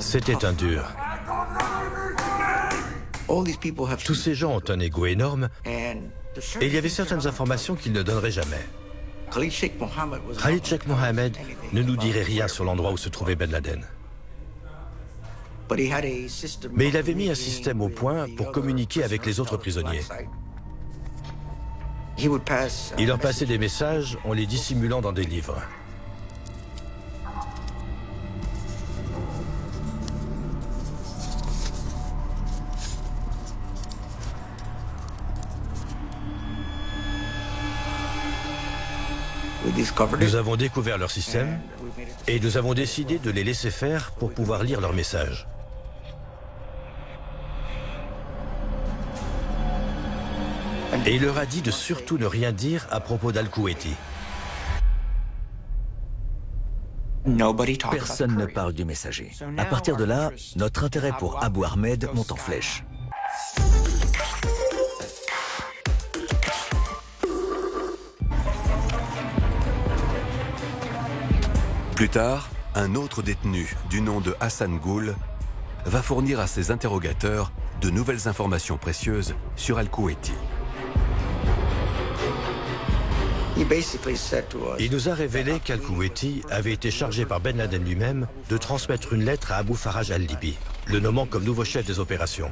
C'était un dur. Tous ces gens ont un ego énorme et il y avait certaines informations qu'ils ne donneraient jamais. Khalid Sheikh Mohammed ne nous dirait rien sur l'endroit où se trouvait Ben Laden. Mais il avait mis un système au point pour communiquer avec les autres prisonniers. Il leur passait des messages en les dissimulant dans des livres. Nous avons découvert leur système et nous avons décidé de les laisser faire pour pouvoir lire leurs messages. Et il leur a dit de surtout ne rien dire à propos d'Al-Kuwaiti. Personne ne parle du messager. À partir de là, notre intérêt pour Abu Ahmed monte en flèche. Plus tard, un autre détenu du nom de Hassan Ghoul va fournir à ses interrogateurs de nouvelles informations précieuses sur Al-Kuwaiti. Il nous a révélé qu'Al-Kuwaiti avait été chargé par Ben Laden lui-même de transmettre une lettre à Abu Faraj al-Libi, le nommant comme nouveau chef des opérations.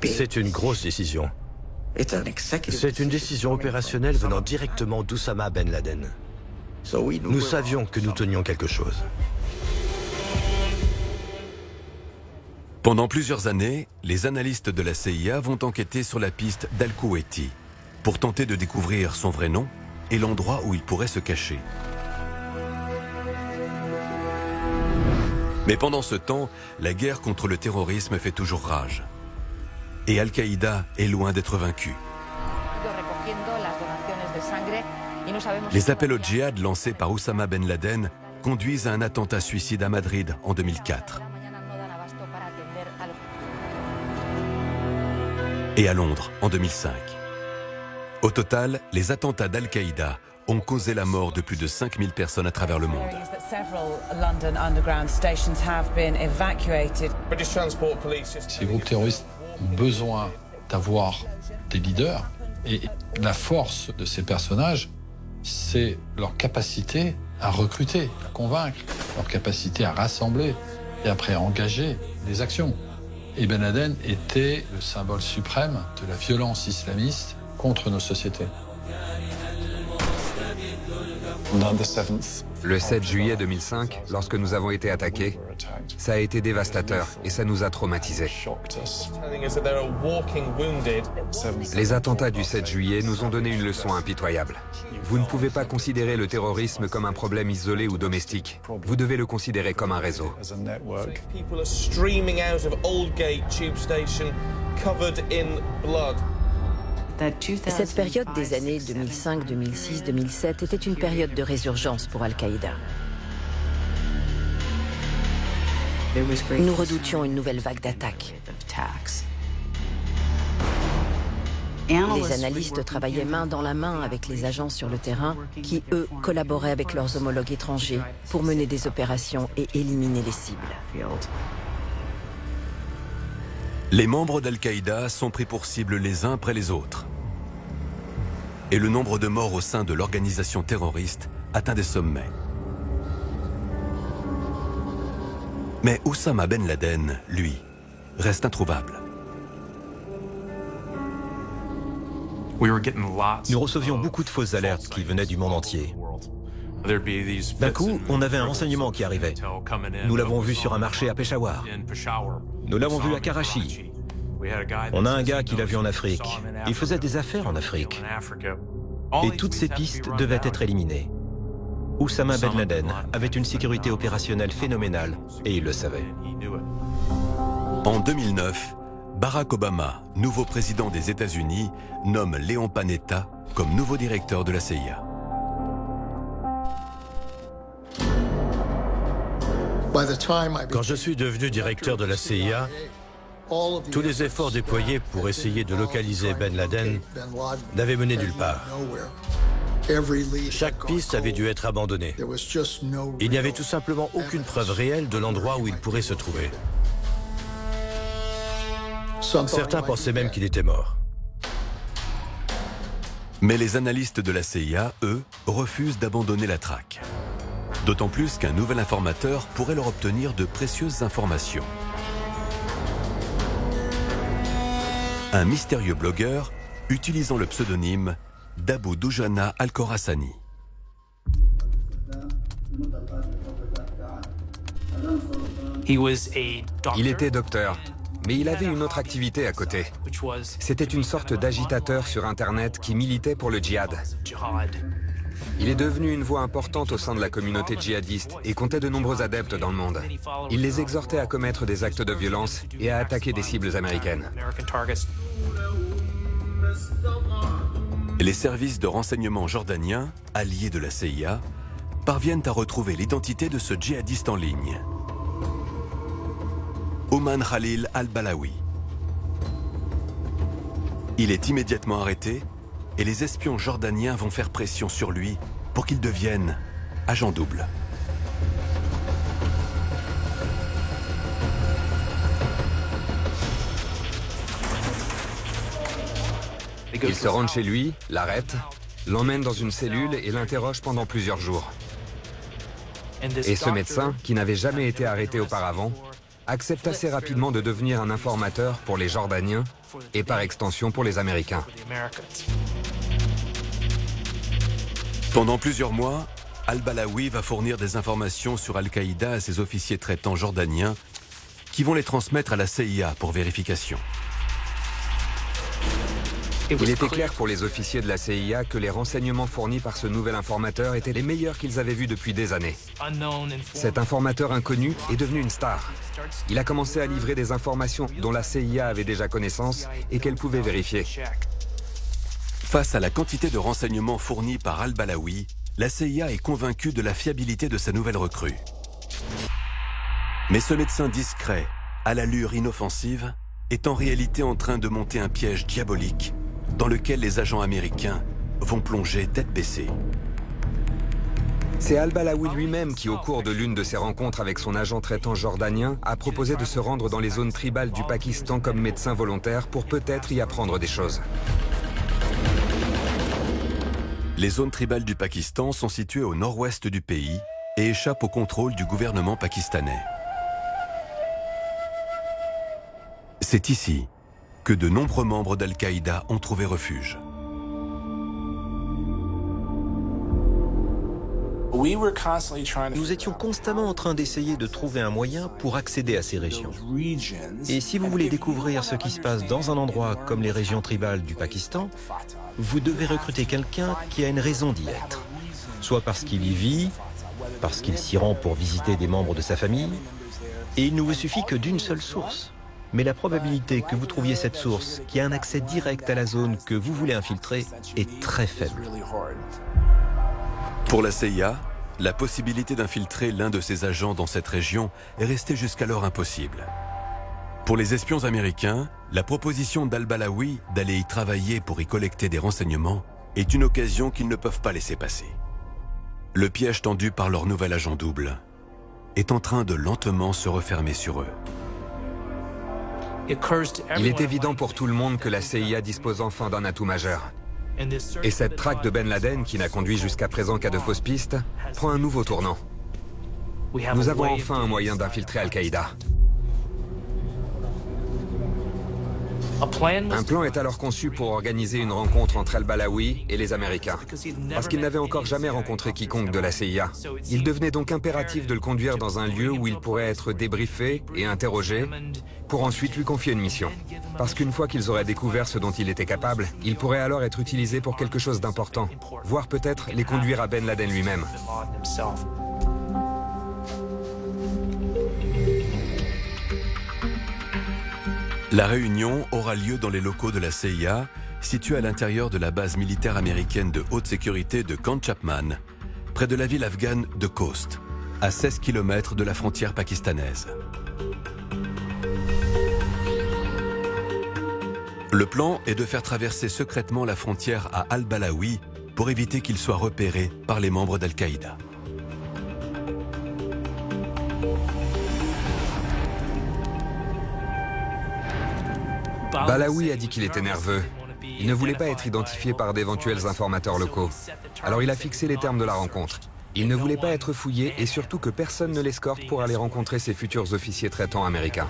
C'est une grosse décision. C'est une décision opérationnelle venant directement d'Oussama Ben Laden. Nous savions que nous tenions quelque chose. Pendant plusieurs années, les analystes de la CIA vont enquêter sur la piste d'Al-Kuwaiti pour tenter de découvrir son vrai nom et l'endroit où il pourrait se cacher. Mais pendant ce temps, la guerre contre le terrorisme fait toujours rage. Et Al-Qaïda est loin d'être vaincu. Les appels au djihad lancés par Oussama Ben Laden conduisent à un attentat suicide à Madrid en 2004. Et à Londres en 2005. Au total, les attentats d'Al-Qaïda ont causé la mort de plus de 5000 personnes à travers le monde. Ces groupes terroristes ont besoin d'avoir des leaders et la force de ces personnages, c'est leur capacité à recruter, à convaincre, leur capacité à rassembler et après à engager des actions. Et Ben Laden était le symbole suprême de la violence islamiste contre nos sociétés. Le 7 juillet 2005, lorsque nous avons été attaqués, ça a été dévastateur et ça nous a traumatisés. Les attentats du 7 juillet nous ont donné une leçon impitoyable. Vous ne pouvez pas considérer le terrorisme comme un problème isolé ou domestique. Vous devez le considérer comme un réseau. Cette période des années 2005, 2006, 2007 était une période de résurgence pour Al-Qaïda. Nous redoutions une nouvelle vague d'attaques. Les analystes travaillaient main dans la main avec les agents sur le terrain qui, eux, collaboraient avec leurs homologues étrangers pour mener des opérations et éliminer les cibles. Les membres d'Al-Qaïda sont pris pour cible les uns après les autres. Et le nombre de morts au sein de l'organisation terroriste atteint des sommets. Mais Oussama Ben Laden, lui, reste introuvable. Nous recevions beaucoup de fausses alertes qui venaient du monde entier. D'un coup, on avait un renseignement qui arrivait. Nous l'avons vu sur un marché à Peshawar. Nous l'avons vu à Karachi. On a un gars qui l'a vu en Afrique. Il faisait des affaires en Afrique. Et toutes ces pistes devaient être éliminées. Oussama Ben Laden avait une sécurité opérationnelle phénoménale et il le savait. En 2009, Barack Obama, nouveau président des États-Unis, nomme Léon Panetta comme nouveau directeur de la CIA. Quand je suis devenu directeur de la CIA, tous les efforts déployés pour essayer de localiser Ben Laden n'avaient mené nulle part. Chaque piste avait dû être abandonnée. Il n'y avait tout simplement aucune preuve réelle de l'endroit où il pourrait se trouver. Certains pensaient même qu'il était mort. Mais les analystes de la CIA, eux, refusent d'abandonner la traque. D'autant plus qu'un nouvel informateur pourrait leur obtenir de précieuses informations. Un mystérieux blogueur utilisant le pseudonyme d'Abu Dujana Al-Khorasani. Il était docteur, mais il avait une autre activité à côté. C'était une sorte d'agitateur sur Internet qui militait pour le djihad. Il est devenu une voix importante au sein de la communauté djihadiste et comptait de nombreux adeptes dans le monde. Il les exhortait à commettre des actes de violence et à attaquer des cibles américaines. Les services de renseignement jordaniens, alliés de la CIA, parviennent à retrouver l'identité de ce djihadiste en ligne. Oman Khalil al-Balawi. Il est immédiatement arrêté et les espions jordaniens vont faire pression sur lui pour qu'il devienne agent double. Ils se rendent chez lui, l'arrêtent, l'emmènent dans une cellule et l'interrogent pendant plusieurs jours. Et ce médecin, qui n'avait jamais été arrêté auparavant, accepte assez rapidement de devenir un informateur pour les Jordaniens et par extension pour les Américains. Pendant plusieurs mois, Al-Balawi va fournir des informations sur Al-Qaïda à ses officiers traitants jordaniens qui vont les transmettre à la CIA pour vérification. Il était clair pour les officiers de la CIA que les renseignements fournis par ce nouvel informateur étaient les meilleurs qu'ils avaient vus depuis des années. Cet informateur inconnu est devenu une star. Il a commencé à livrer des informations dont la CIA avait déjà connaissance et qu'elle pouvait vérifier. Face à la quantité de renseignements fournis par Al-Balawi, la CIA est convaincue de la fiabilité de sa nouvelle recrue. Mais ce médecin discret, à l'allure inoffensive, est en réalité en train de monter un piège diabolique dans lequel les agents américains vont plonger tête baissée. C'est Al-Balawi lui-même qui, au cours de l'une de ses rencontres avec son agent traitant jordanien, a proposé de se rendre dans les zones tribales du Pakistan comme médecin volontaire pour peut-être y apprendre des choses. Les zones tribales du Pakistan sont situées au nord-ouest du pays et échappent au contrôle du gouvernement pakistanais. C'est ici que de nombreux membres d'Al-Qaïda ont trouvé refuge. Nous étions constamment en train d'essayer de trouver un moyen pour accéder à ces régions. Et si vous voulez découvrir ce qui se passe dans un endroit comme les régions tribales du Pakistan, vous devez recruter quelqu'un qui a une raison d'y être. Soit parce qu'il y vit, parce qu'il s'y rend pour visiter des membres de sa famille, et il ne vous suffit que d'une seule source. Mais la probabilité que vous trouviez cette source qui a un accès direct à la zone que vous voulez infiltrer est très faible. Pour la CIA, la possibilité d'infiltrer l'un de ses agents dans cette région est restée jusqu'alors impossible. Pour les espions américains, la proposition d'Al-Balawi d'aller y travailler pour y collecter des renseignements est une occasion qu'ils ne peuvent pas laisser passer. Le piège tendu par leur nouvel agent double est en train de lentement se refermer sur eux. Il est évident pour tout le monde que la CIA dispose enfin d'un atout majeur. Et cette traque de Ben Laden, qui n'a conduit jusqu'à présent qu'à de fausses pistes, prend un nouveau tournant. Nous avons enfin un moyen d'infiltrer Al-Qaïda. Un plan est alors conçu pour organiser une rencontre entre Al-Balawi et les Américains. Parce qu'il n'avait encore jamais rencontré quiconque de la CIA. Il devenait donc impératif de le conduire dans un lieu où il pourrait être débriefé et interrogé, pour ensuite lui confier une mission. Parce qu'une fois qu'ils auraient découvert ce dont il était capable, il pourrait alors être utilisé pour quelque chose d'important, voire peut-être les conduire à Ben Laden lui-même. La réunion aura lieu dans les locaux de la CIA, situés à l'intérieur de la base militaire américaine de haute sécurité de Camp Chapman, près de la ville afghane de Khost, à 16 km de la frontière pakistanaise. Le plan est de faire traverser secrètement la frontière à Al-Balawi pour éviter qu'il soit repéré par les membres d'Al-Qaïda. Balawi a dit qu'il était nerveux. Il ne voulait pas être identifié par d'éventuels informateurs locaux. Alors il a fixé les termes de la rencontre. Il ne voulait pas être fouillé et surtout que personne ne l'escorte pour aller rencontrer ses futurs officiers traitants américains.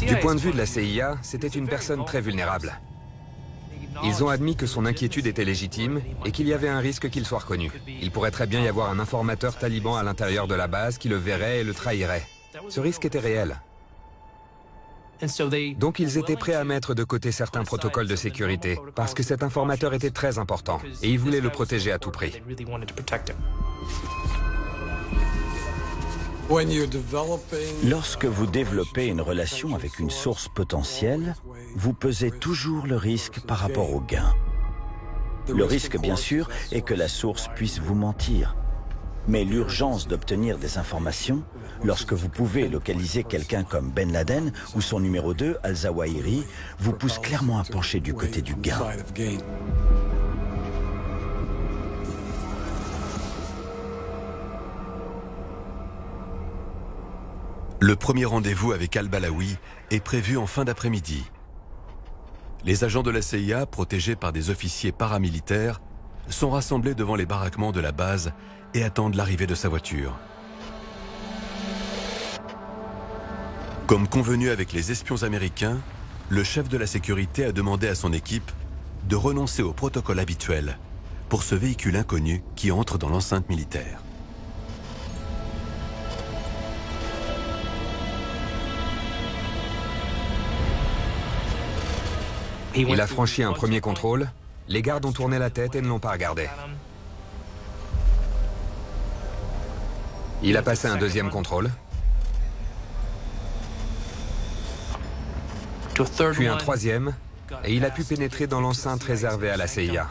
Du point de vue de la CIA, c'était une personne très vulnérable. Ils ont admis que son inquiétude était légitime et qu'il y avait un risque qu'il soit reconnu. Il pourrait très bien y avoir un informateur taliban à l'intérieur de la base qui le verrait et le trahirait. Ce risque était réel. Donc ils étaient prêts à mettre de côté certains protocoles de sécurité, parce que cet informateur était très important, et ils voulaient le protéger à tout prix. Lorsque vous développez une relation avec une source potentielle, vous pesez toujours le risque par rapport au gain. Le risque, bien sûr, est que la source puisse vous mentir. Mais l'urgence d'obtenir des informations, lorsque vous pouvez localiser quelqu'un comme Ben Laden ou son numéro 2, Al-Zawahiri, vous pousse clairement à pencher du côté du gain. Le premier rendez-vous avec Al-Balawi est prévu en fin d'après-midi. Les agents de la CIA, protégés par des officiers paramilitaires, sont rassemblés devant les baraquements de la base et attendent l'arrivée de sa voiture. Comme convenu avec les espions américains, le chef de la sécurité a demandé à son équipe de renoncer au protocole habituel pour ce véhicule inconnu qui entre dans l'enceinte militaire. Il a franchi un premier contrôle, les gardes ont tourné la tête et ne l'ont pas regardé. Il a passé un deuxième contrôle, puis un troisième, et il a pu pénétrer dans l'enceinte réservée à la CIA.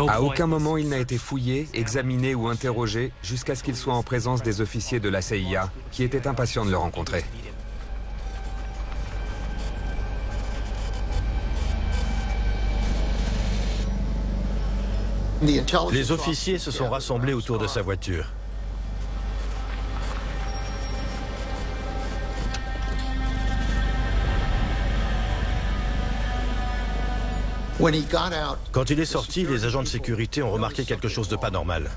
À aucun moment il n'a été fouillé, examiné ou interrogé jusqu'à ce qu'il soit en présence des officiers de la CIA qui étaient impatients de le rencontrer. Les officiers se sont rassemblés autour de sa voiture. Quand il est sorti, les agents de sécurité ont remarqué quelque chose de pas normal.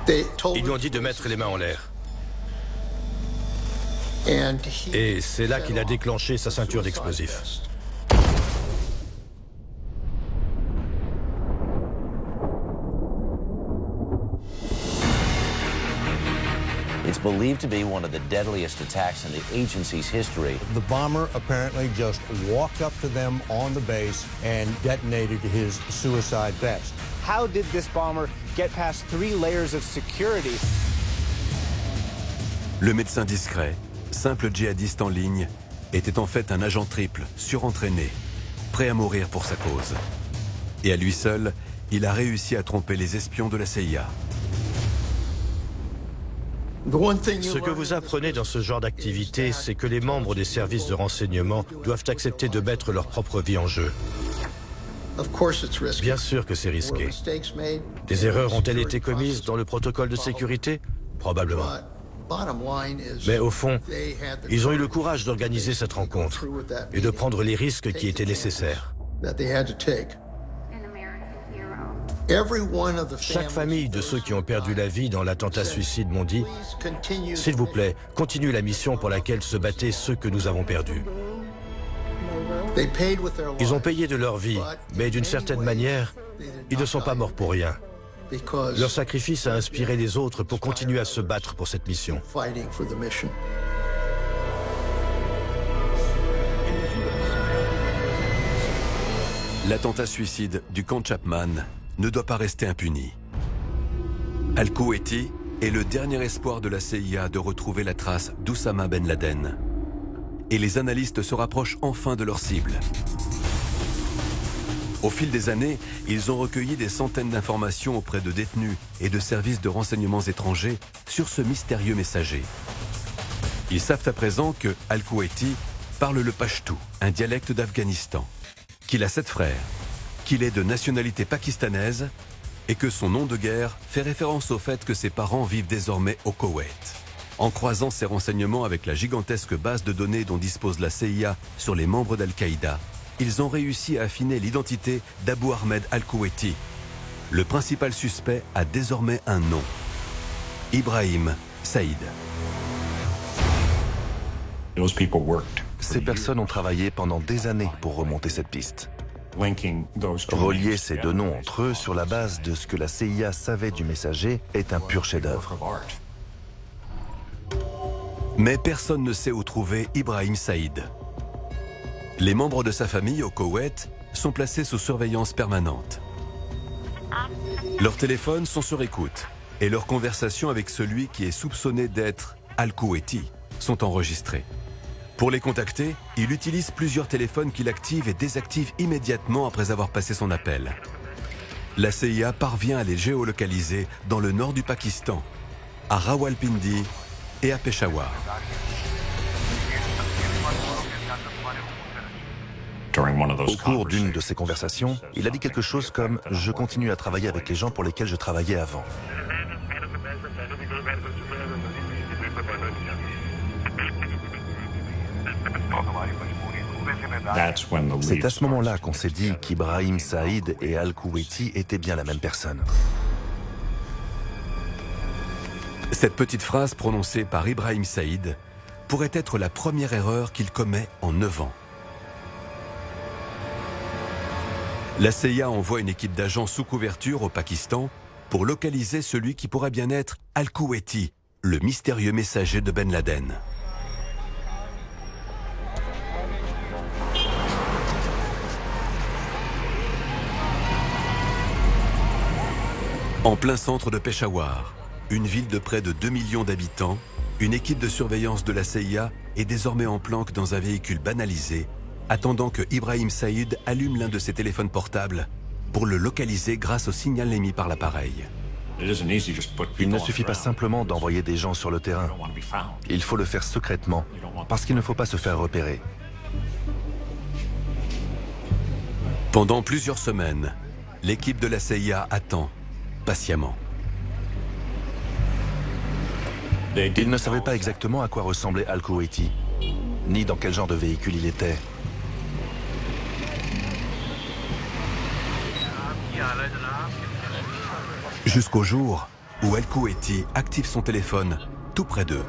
Ils lui ont dit de mettre les mains en l'air. Et c'est là qu'il a déclenché sa ceinture d'explosifs. It's believed to be one of the deadliest attacks in the agency's history. The bomber apparently just walked up to them on the base and detonated his suicide vest. How did this bomber get past 3 layers of security? Le médecin discret, simple djihadiste en ligne, était en fait un agent triple, surentraîné, prêt à mourir pour sa cause. Et à lui seul, il a réussi à tromper les espions de la CIA. Ce que vous apprenez dans ce genre d'activité, c'est que les membres des services de renseignement doivent accepter de mettre leur propre vie en jeu. Bien sûr que c'est risqué. Des erreurs ont-elles été commises dans le protocole de sécurité? Probablement. Mais au fond, ils ont eu le courage d'organiser cette rencontre et de prendre les risques qui étaient nécessaires. Chaque famille de ceux qui ont perdu la vie dans l'attentat suicide m'ont dit « S'il vous plaît, continuez la mission pour laquelle se battaient ceux que nous avons perdus. » Ils ont payé de leur vie, mais d'une certaine manière, ils ne sont pas morts pour rien. Leur sacrifice a inspiré les autres pour continuer à se battre pour cette mission. L'attentat suicide du camp Chapman ne doit pas rester impuni. Al-Kuwaiti est le dernier espoir de la CIA de retrouver la trace d'Oussama Ben Laden. Et les analystes se rapprochent enfin de leur cible. Au fil des années, ils ont recueilli des centaines d'informations auprès de détenus et de services de renseignements étrangers sur ce mystérieux messager. Ils savent à présent que Al-Kuwaiti parle le pachtou, un dialecte d'Afghanistan, qu'il a 7 frères, qu'il est de nationalité pakistanaise et que son nom de guerre fait référence au fait que ses parents vivent désormais au Koweït. En croisant ces renseignements avec la gigantesque base de données dont dispose la CIA sur les membres d'Al-Qaïda, ils ont réussi à affiner l'identité d'Abu Ahmed Al-Kuwaiti. Le principal suspect a désormais un nom, Ibrahim Saïd. Ces personnes ont travaillé pendant des années pour remonter cette piste. Relier ces deux noms entre eux sur la base de ce que la CIA savait du messager est un pur chef-d'œuvre. Mais personne ne sait où trouver Ibrahim Saïd. Les membres de sa famille au Koweït sont placés sous surveillance permanente. Leurs téléphones sont sur écoute et leurs conversations avec celui qui est soupçonné d'être Al-Kuwaiti sont enregistrées. Pour les contacter, il utilise plusieurs téléphones qu'il active et désactive immédiatement après avoir passé son appel. La CIA parvient à les géolocaliser dans le nord du Pakistan, à Rawalpindi et à Peshawar. Au cours d'une de ces conversations, il a dit quelque chose comme « Je continue à travailler avec les gens pour lesquels je travaillais avant ». C'est à ce moment-là qu'on s'est dit qu'Ibrahim Saïd et Al-Kuwaiti étaient bien la même personne. Cette petite phrase prononcée par Ibrahim Saïd pourrait être la première erreur qu'il commet en 9 ans. La CIA envoie une équipe d'agents sous couverture au Pakistan pour localiser celui qui pourrait bien être Al-Kuwaiti, le mystérieux messager de Ben Laden. En plein centre de Peshawar, une ville de près de 2 millions d'habitants, une équipe de surveillance de la CIA est désormais en planque dans un véhicule banalisé, attendant que Ibrahim Saïd allume l'un de ses téléphones portables pour le localiser grâce au signal émis par l'appareil. Il ne suffit pas simplement d'envoyer des gens sur le terrain. Il faut le faire secrètement, parce qu'il ne faut pas se faire repérer. Pendant plusieurs semaines, l'équipe de la CIA attend, patiemment. Ils ne savaient pas exactement à quoi ressemblait Al-Kuwaiti, ni dans quel genre de véhicule il était. Jusqu'au jour où Al-Kuwaiti active son téléphone tout près d'eux.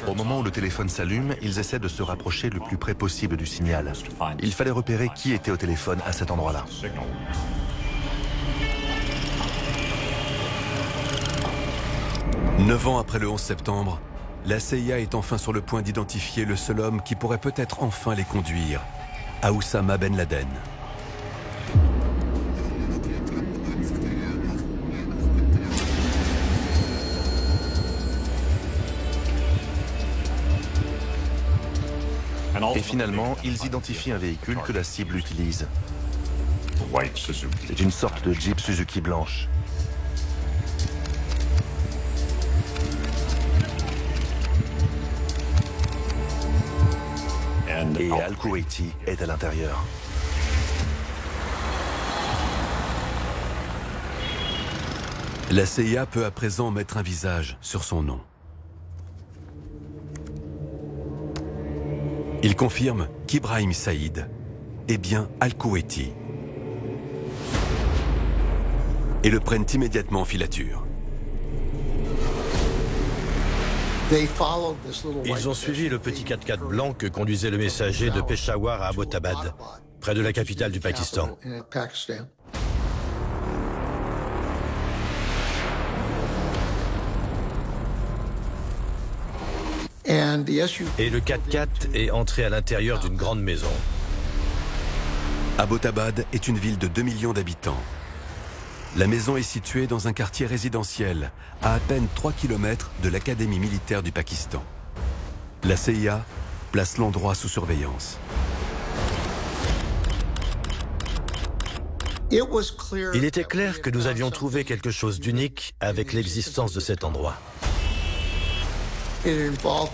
Au moment où le téléphone s'allume, ils essaient de se rapprocher le plus près possible du signal. Il fallait repérer qui était au téléphone à cet endroit-là. Neuf ans après le 11 septembre, la CIA est enfin sur le point d'identifier le seul homme qui pourrait peut-être enfin les conduire, à Oussama Ben Laden. Et finalement, ils identifient un véhicule que la cible utilise. C'est une sorte de Jeep Suzuki blanche. Et Al-Kuwaiti est à l'intérieur. La CIA peut à présent mettre un visage sur son nom. Il confirme qu'Ibrahim Saïd est bien Al-Kuwaiti et le prennent immédiatement en filature. Ils ont suivi le petit 4x4 blanc que conduisait le messager de Peshawar à Abbottabad, près de la capitale du Pakistan. Et le 4x4 est entré à l'intérieur d'une grande maison. Abbottabad est une ville de 2 millions d'habitants. La maison est située dans un quartier résidentiel, à peine 3 km de l'Académie militaire du Pakistan. La CIA place l'endroit sous surveillance. Il était clair que nous avions trouvé quelque chose d'unique avec l'existence de cet endroit.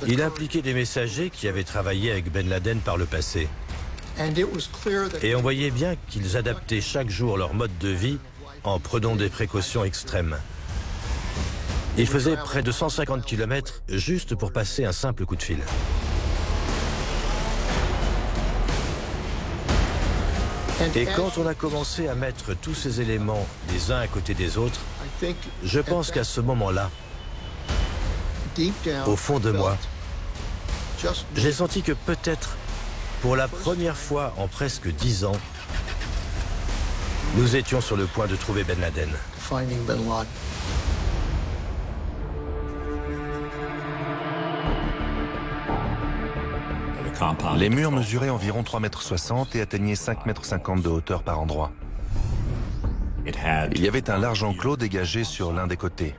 Il impliquait des messagers qui avaient travaillé avec Ben Laden par le passé. Et on voyait bien qu'ils adaptaient chaque jour leur mode de vie en prenant des précautions extrêmes. Ils faisaient près de 150 km juste pour passer un simple coup de fil. Et quand on a commencé à mettre tous ces éléments les uns à côté des autres, je pense qu'à ce moment-là, au fond de moi, j'ai senti que peut-être, pour la première fois en presque 10 ans, nous étions sur le point de trouver Ben Laden. Les murs mesuraient environ 3,60 m et atteignaient 5,50 m de hauteur par endroit. Il y avait un large enclos dégagé sur l'un des côtés.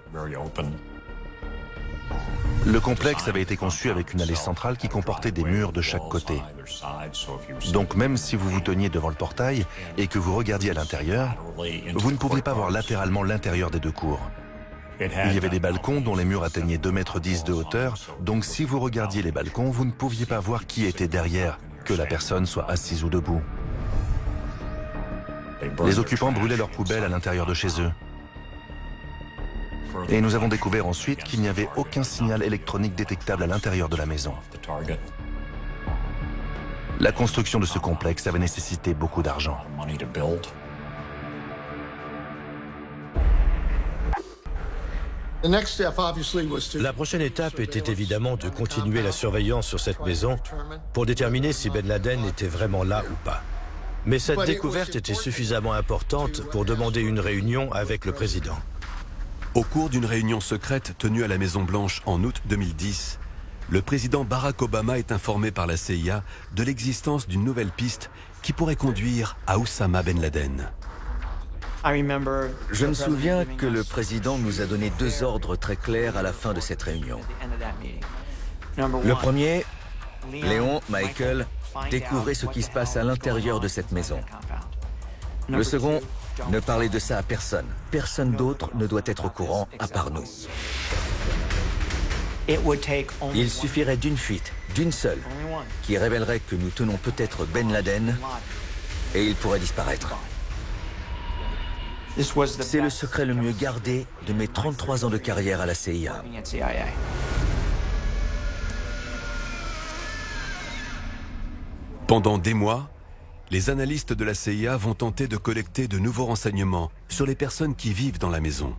Le complexe avait été conçu avec une allée centrale qui comportait des murs de chaque côté. Donc même si vous vous teniez devant le portail et que vous regardiez à l'intérieur, vous ne pouviez pas voir latéralement l'intérieur des deux cours. Il y avait des balcons dont les murs atteignaient 2,10 m de hauteur, donc si vous regardiez les balcons, vous ne pouviez pas voir qui était derrière, que la personne soit assise ou debout. Les occupants brûlaient leurs poubelles à l'intérieur de chez eux. Et nous avons découvert ensuite qu'il n'y avait aucun signal électronique détectable à l'intérieur de la maison. La construction de ce complexe avait nécessité beaucoup d'argent. La prochaine étape était évidemment de continuer la surveillance sur cette maison pour déterminer si Ben Laden était vraiment là ou pas. Mais cette découverte était suffisamment importante pour demander une réunion avec le président. Au cours d'une réunion secrète tenue à la Maison-Blanche en août 2010, le président Barack Obama est informé par la CIA de l'existence d'une nouvelle piste qui pourrait conduire à Oussama Ben Laden. Je me souviens que le président nous a donné 2 ordres très clairs à la fin de cette réunion. Le premier, Léon, Michael, découvrez ce qui se passe à l'intérieur de cette maison. Le second, ne parlez de ça à personne. Personne d'autre ne doit être au courant à part nous. Il suffirait d'une fuite, d'une seule, qui révélerait que nous tenons peut-être Ben Laden et il pourrait disparaître. C'est le secret le mieux gardé de mes 33 ans de carrière à la CIA. Pendant des mois, les analystes de la CIA vont tenter de collecter de nouveaux renseignements sur les personnes qui vivent dans la maison.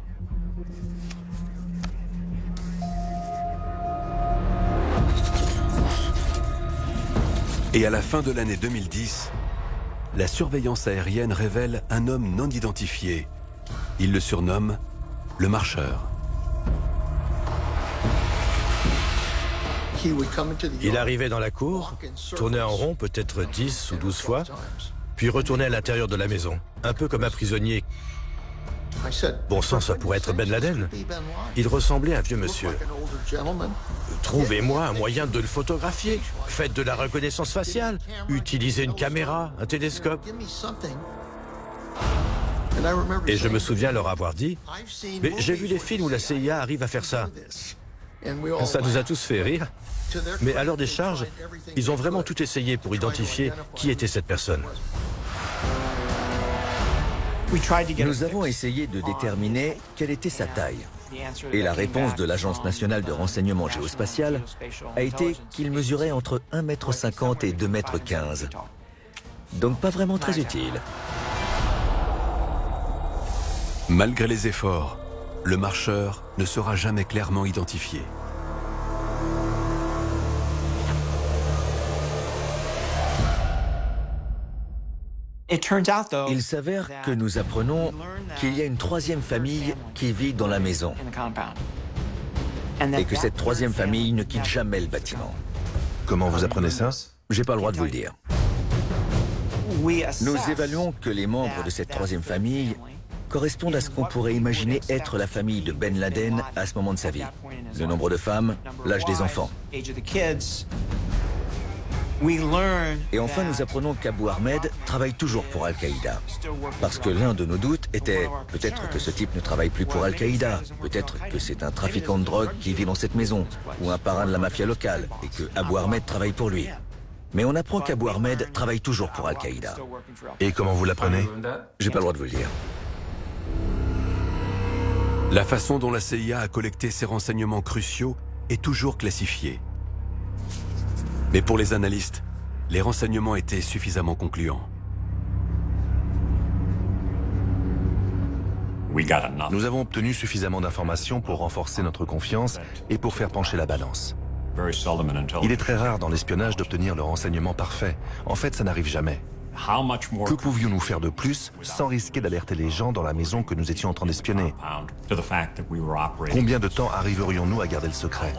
Et à la fin de l'année 2010, la surveillance aérienne révèle un homme non identifié. Il le surnomme le marcheur. Il arrivait dans la cour, tournait en rond peut-être 10 ou 12 fois, puis retournait à l'intérieur de la maison, un peu comme un prisonnier. Bon sang, ça pourrait être Ben Laden. Il ressemblait à un vieux monsieur. Trouvez-moi un moyen de le photographier. Faites de la reconnaissance faciale. Utilisez une caméra, un télescope. Et je me souviens leur avoir dit, mais j'ai vu des films où la CIA arrive à faire ça. Ça nous a tous fait rire. Mais à l'heure des charges, ils ont vraiment tout essayé pour identifier qui était cette personne. Nous avons essayé de déterminer quelle était sa taille. Et la réponse de l'Agence nationale de renseignement géospatial a été qu'il mesurait entre 1,50 m et 2,15 m. Donc pas vraiment très utile. Malgré les efforts, le marcheur ne sera jamais clairement identifié. Il s'avère que nous apprenons qu'il y a une 3e famille qui vit dans la maison et que cette 3e famille ne quitte jamais le bâtiment. Comment vous apprenez ça? J'ai pas le droit de vous le dire. Nous évaluons que les membres de cette 3e famille correspondent à ce qu'on pourrait imaginer être la famille de Ben Laden à ce moment de sa vie. Le nombre de femmes, l'âge des enfants. Et enfin, nous apprenons qu'Abu Ahmed travaille toujours pour Al-Qaïda. Parce que l'un de nos doutes était peut-être que ce type ne travaille plus pour Al-Qaïda, peut-être que c'est un trafiquant de drogue qui vit dans cette maison, ou un parrain de la mafia locale, et que Abu Ahmed travaille pour lui. Mais on apprend qu'Abu Ahmed travaille toujours pour Al-Qaïda. Et comment vous l'apprenez? J'ai pas le droit de vous le dire. La façon dont la CIA a collecté ces renseignements cruciaux est toujours classifiée. Mais pour les analystes, les renseignements étaient suffisamment concluants. Nous avons obtenu suffisamment d'informations pour renforcer notre confiance et pour faire pencher la balance. Il est très rare dans l'espionnage d'obtenir le renseignement parfait. En fait, ça n'arrive jamais. Que pouvions-nous faire de plus sans risquer d'alerter les gens dans la maison que nous étions en train d'espionner? Combien de temps arriverions-nous à garder le secret?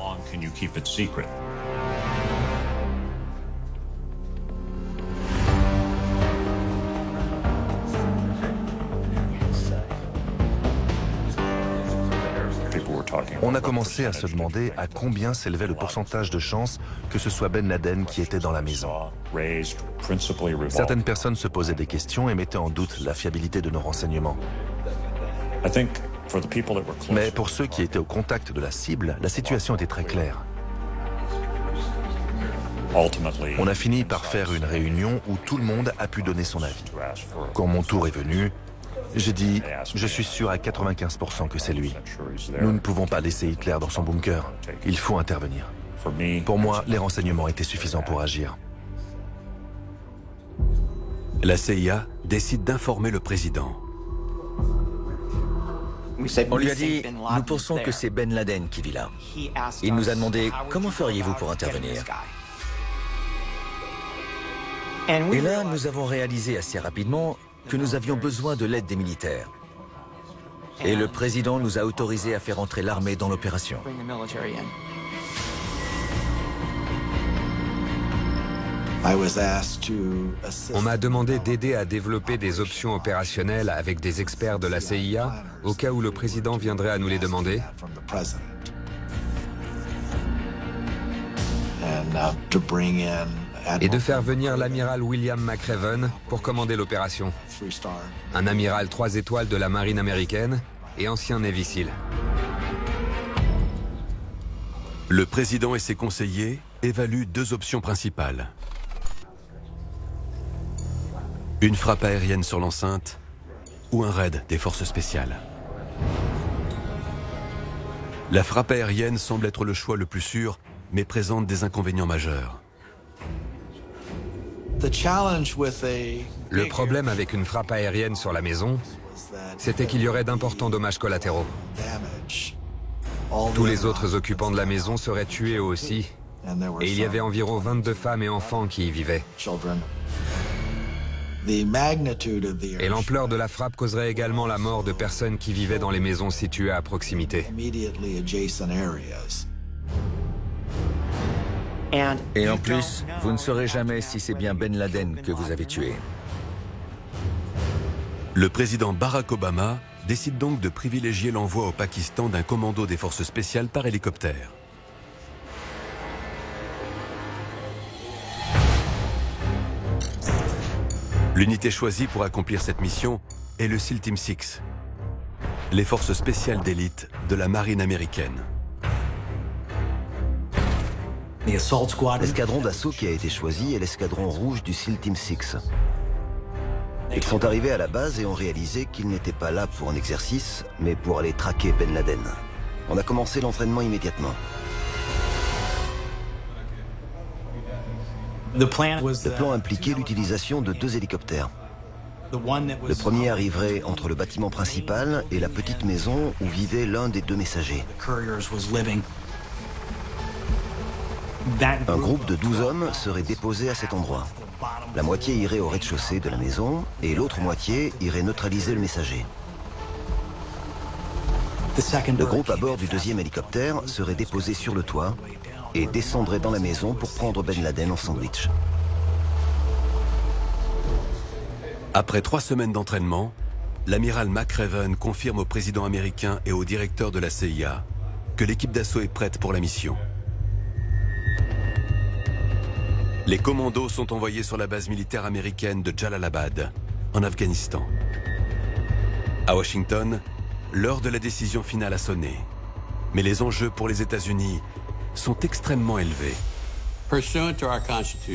on a commencé à se demander à combien s'élevait le pourcentage de chances que ce soit Ben Laden qui était dans la maison. Certaines personnes se posaient des questions et mettaient en doute la fiabilité de nos renseignements. Mais pour ceux qui étaient au contact de la cible, la situation était très claire. On a fini par faire une réunion où tout le monde a pu donner son avis. Quand mon tour est venu, j'ai dit « Je suis sûr à 95% que c'est lui. Nous ne pouvons pas laisser Hitler dans son bunker. Il faut intervenir. » Pour moi, les renseignements étaient suffisants pour agir. La CIA décide d'informer le président. On lui a dit « Nous pensons que c'est Ben Laden qui vit là. » Il nous a demandé « Comment feriez-vous pour intervenir ?» Et là, nous avons réalisé assez rapidement que nous avions besoin de l'aide des militaires. Et le président nous a autorisé à faire entrer l'armée dans l'opération. On m'a demandé d'aider à développer des options opérationnelles avec des experts de la CIA au cas où le président viendrait à nous les demander. Et de faire venir l'amiral William McRaven pour commander l'opération. Un amiral 3 étoiles de la marine américaine et ancien Navy SEAL. Le président et ses conseillers évaluent deux options principales. Une frappe aérienne sur l'enceinte ou un raid des forces spéciales. La frappe aérienne semble être le choix le plus sûr, mais présente des inconvénients majeurs. Le problème avec une frappe aérienne sur la maison, c'était qu'il y aurait d'importants dommages collatéraux. Tous les autres occupants de la maison seraient tués eux aussi, et il y avait environ 22 femmes et enfants qui y vivaient. Et l'ampleur de la frappe causerait également la mort de personnes qui vivaient dans les maisons situées à proximité. Et en plus, vous ne saurez jamais si c'est bien Ben Laden que vous avez tué. Le président Barack Obama décide donc de privilégier l'envoi au Pakistan d'un commando des forces spéciales par hélicoptère. L'unité choisie pour accomplir cette mission est le SEAL Team 6, les forces spéciales d'élite de la marine américaine. L'escadron d'assaut qui a été choisi est l'escadron rouge du SEAL Team 6. Ils sont arrivés à la base et ont réalisé qu'ils n'étaient pas là pour un exercice, mais pour aller traquer Ben Laden. On a commencé l'entraînement immédiatement. Le plan impliquait l'utilisation de 2 hélicoptères. Le premier arriverait entre le bâtiment principal et la petite maison où vivait l'un des 2 messagers. Un groupe de 12 hommes serait déposé à cet endroit. La moitié irait au rez-de-chaussée de la maison et l'autre moitié irait neutraliser le messager. Le groupe à bord du 2e hélicoptère serait déposé sur le toit et descendrait dans la maison pour prendre Ben Laden en sandwich. Après 3 semaines d'entraînement, l'amiral McRaven confirme au président américain et au directeur de la CIA que l'équipe d'assaut est prête pour la mission. Les commandos sont envoyés sur la base militaire américaine de Jalalabad, en Afghanistan. À Washington, l'heure de la décision finale a sonné. Mais les enjeux pour les États-Unis sont extrêmement élevés.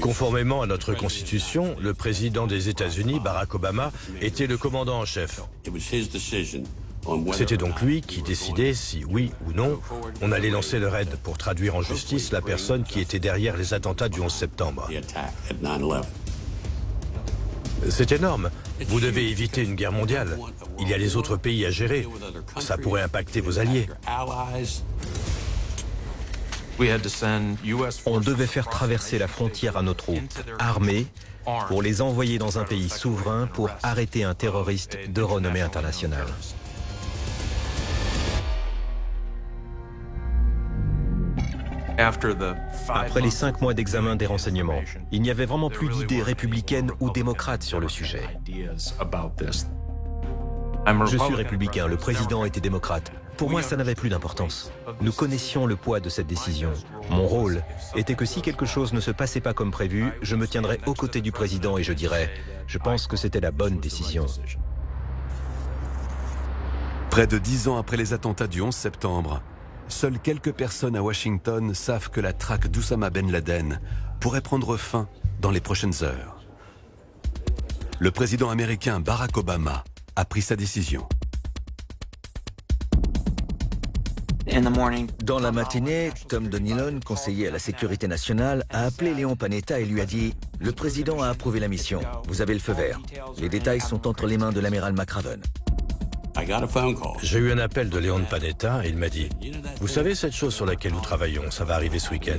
Conformément à notre Constitution, le président des États-Unis, Barack Obama, était le commandant en chef. C'était donc lui qui décidait si, oui ou non, on allait lancer le raid pour traduire en justice la personne qui était derrière les attentats du 11 septembre. C'est énorme. Vous devez éviter une guerre mondiale. Il y a les autres pays à gérer. Ça pourrait impacter vos alliés. On devait faire traverser la frontière à nos troupes armées pour les envoyer dans un pays souverain pour arrêter un terroriste de renommée internationale. Après les 5 mois d'examen des renseignements, il n'y avait vraiment plus d'idées républicaines ou démocrates sur le sujet. Je suis républicain, le président était démocrate. Pour moi, ça n'avait plus d'importance. Nous connaissions le poids de cette décision. Mon rôle était que si quelque chose ne se passait pas comme prévu, je me tiendrais aux côtés du président et je dirais « Je pense que c'était la bonne décision ». Près de 10 ans après les attentats du 11 septembre, seules quelques personnes à Washington savent que la traque d'Oussama Ben Laden pourrait prendre fin dans les prochaines heures. Le président américain Barack Obama a pris sa décision. Dans la matinée, Tom Donilon, conseiller à la sécurité nationale, a appelé Léon Panetta et lui a dit « Le président a approuvé la mission. Vous avez le feu vert. Les détails sont entre les mains de l'amiral McRaven. » J'ai eu un appel de Léon Panetta et il m'a dit « Vous savez, cette chose sur laquelle nous travaillons, ça va arriver ce week-end.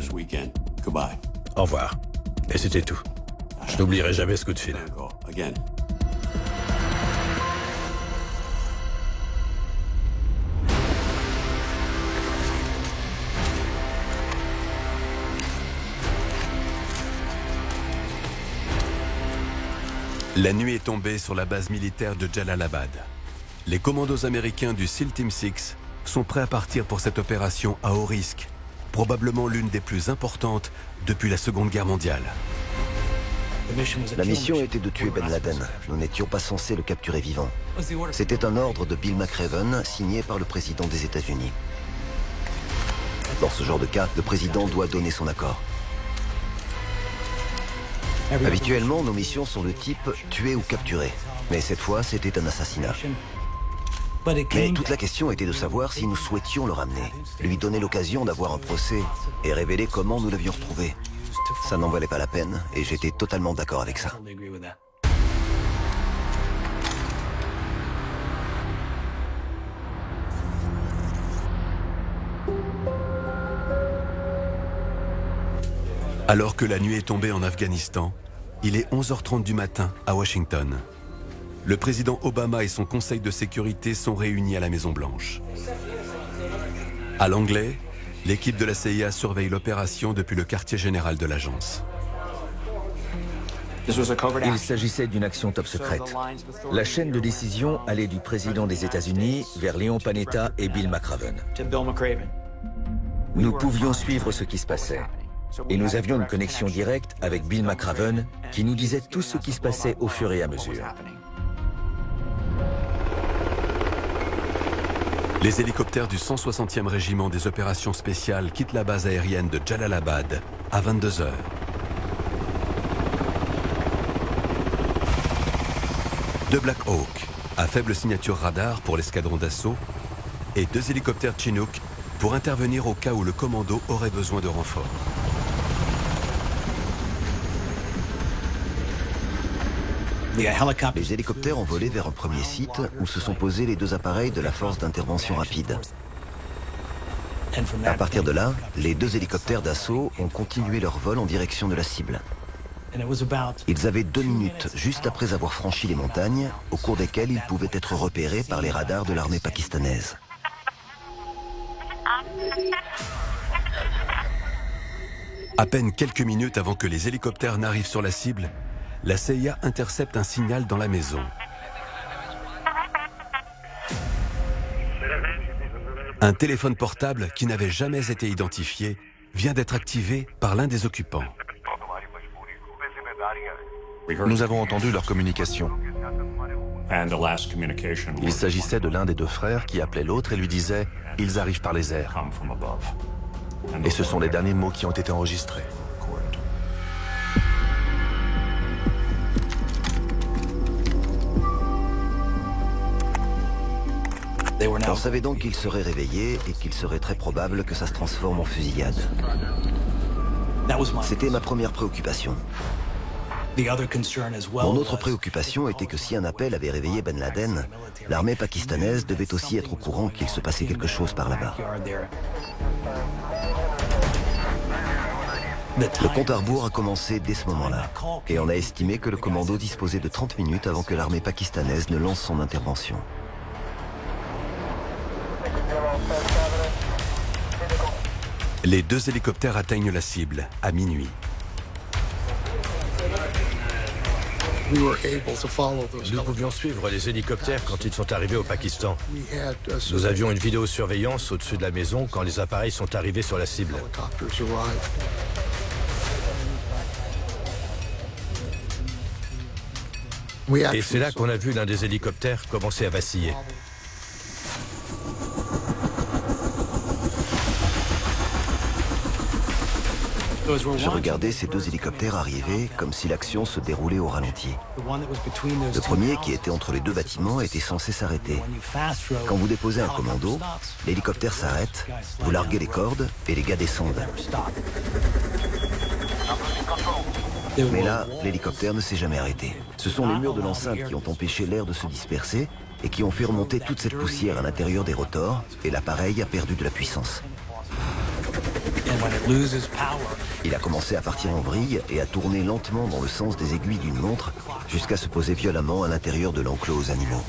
Au revoir. » Et c'était tout. Je n'oublierai jamais ce coup de fil. La nuit est tombée sur la base militaire de Jalalabad. Les commandos américains du SEAL Team 6 sont prêts à partir pour cette opération à haut risque, probablement l'une des plus importantes depuis la Seconde Guerre mondiale. La mission était de tuer Ben Laden. Nous n'étions pas censés le capturer vivant. C'était un ordre de Bill McRaven signé par le président des États-Unis. Dans ce genre de cas, le président doit donner son accord. Habituellement, nos missions sont de type tuer ou capturer. Mais cette fois, c'était un assassinat. Mais toute la question était de savoir si nous souhaitions le ramener, lui donner l'occasion d'avoir un procès et révéler comment nous l'avions retrouvé. Ça n'en valait pas la peine et j'étais totalement d'accord avec ça. Alors que la nuit est tombée en Afghanistan, il est 11h30 du matin à Washington. Le président Obama et son conseil de sécurité sont réunis à la Maison-Blanche. À Langley, l'équipe de la CIA surveille l'opération depuis le quartier général de l'agence. Il s'agissait d'une action top secrète. La chaîne de décision allait du président des États-Unis vers Léon Panetta et Bill McRaven. Nous pouvions suivre ce qui se passait. Et nous avions une connexion directe avec Bill McRaven qui nous disait tout ce qui se passait au fur et à mesure. Les hélicoptères du 160e régiment des opérations spéciales quittent la base aérienne de Jalalabad à 22 h. Deux Black Hawk à faible signature radar pour l'escadron d'assaut et 2 hélicoptères Chinook pour intervenir au cas où le commando aurait besoin de renfort. Les hélicoptères ont volé vers un premier site où se sont posés les 2 appareils de la force d'intervention rapide. À partir de là, les 2 hélicoptères d'assaut ont continué leur vol en direction de la cible. Ils avaient 2 minutes juste après avoir franchi les montagnes, au cours desquelles ils pouvaient être repérés par les radars de l'armée pakistanaise. À peine quelques minutes avant que les hélicoptères n'arrivent sur la cible, la CIA intercepte un signal dans la maison. Un téléphone portable qui n'avait jamais été identifié vient d'être activé par l'un des occupants. Nous avons entendu leur communication. Il s'agissait de l'un des 2 frères qui appelait l'autre et lui disait « Ils arrivent par les airs ». Et ce sont les derniers mots qui ont été enregistrés. On savait donc qu'ils seraient réveillés et qu'il serait très probable que ça se transforme en fusillade. C'était ma première préoccupation. Mon autre préoccupation était que si un appel avait réveillé Ben Laden, l'armée pakistanaise devait aussi être au courant qu'il se passait quelque chose par là-bas. Le compte à rebours a commencé dès ce moment-là, et on a estimé que le commando disposait de 30 minutes avant que l'armée pakistanaise ne lance son intervention. Les 2 hélicoptères atteignent la cible à minuit. Nous pouvions suivre les hélicoptères quand ils sont arrivés au Pakistan. Nous avions une vidéosurveillance au-dessus de la maison quand les appareils sont arrivés sur la cible. Et c'est là qu'on a vu l'un des hélicoptères commencer à vaciller. Je regardais ces deux hélicoptères arriver comme si l'action se déroulait au ralenti. Le premier, qui était entre les deux bâtiments, était censé s'arrêter. Quand vous déposez un commando, l'hélicoptère s'arrête, vous larguez les cordes et les gars descendent. Mais là, l'hélicoptère ne s'est jamais arrêté. Ce sont les murs de l'enceinte qui ont empêché l'air de se disperser et qui ont fait remonter toute cette poussière à l'intérieur des rotors, et l'appareil a perdu de la puissance. Il a commencé à partir en vrille et à tourner lentement dans le sens des aiguilles d'une montre jusqu'à se poser violemment à l'intérieur de l'enclos aux animaux.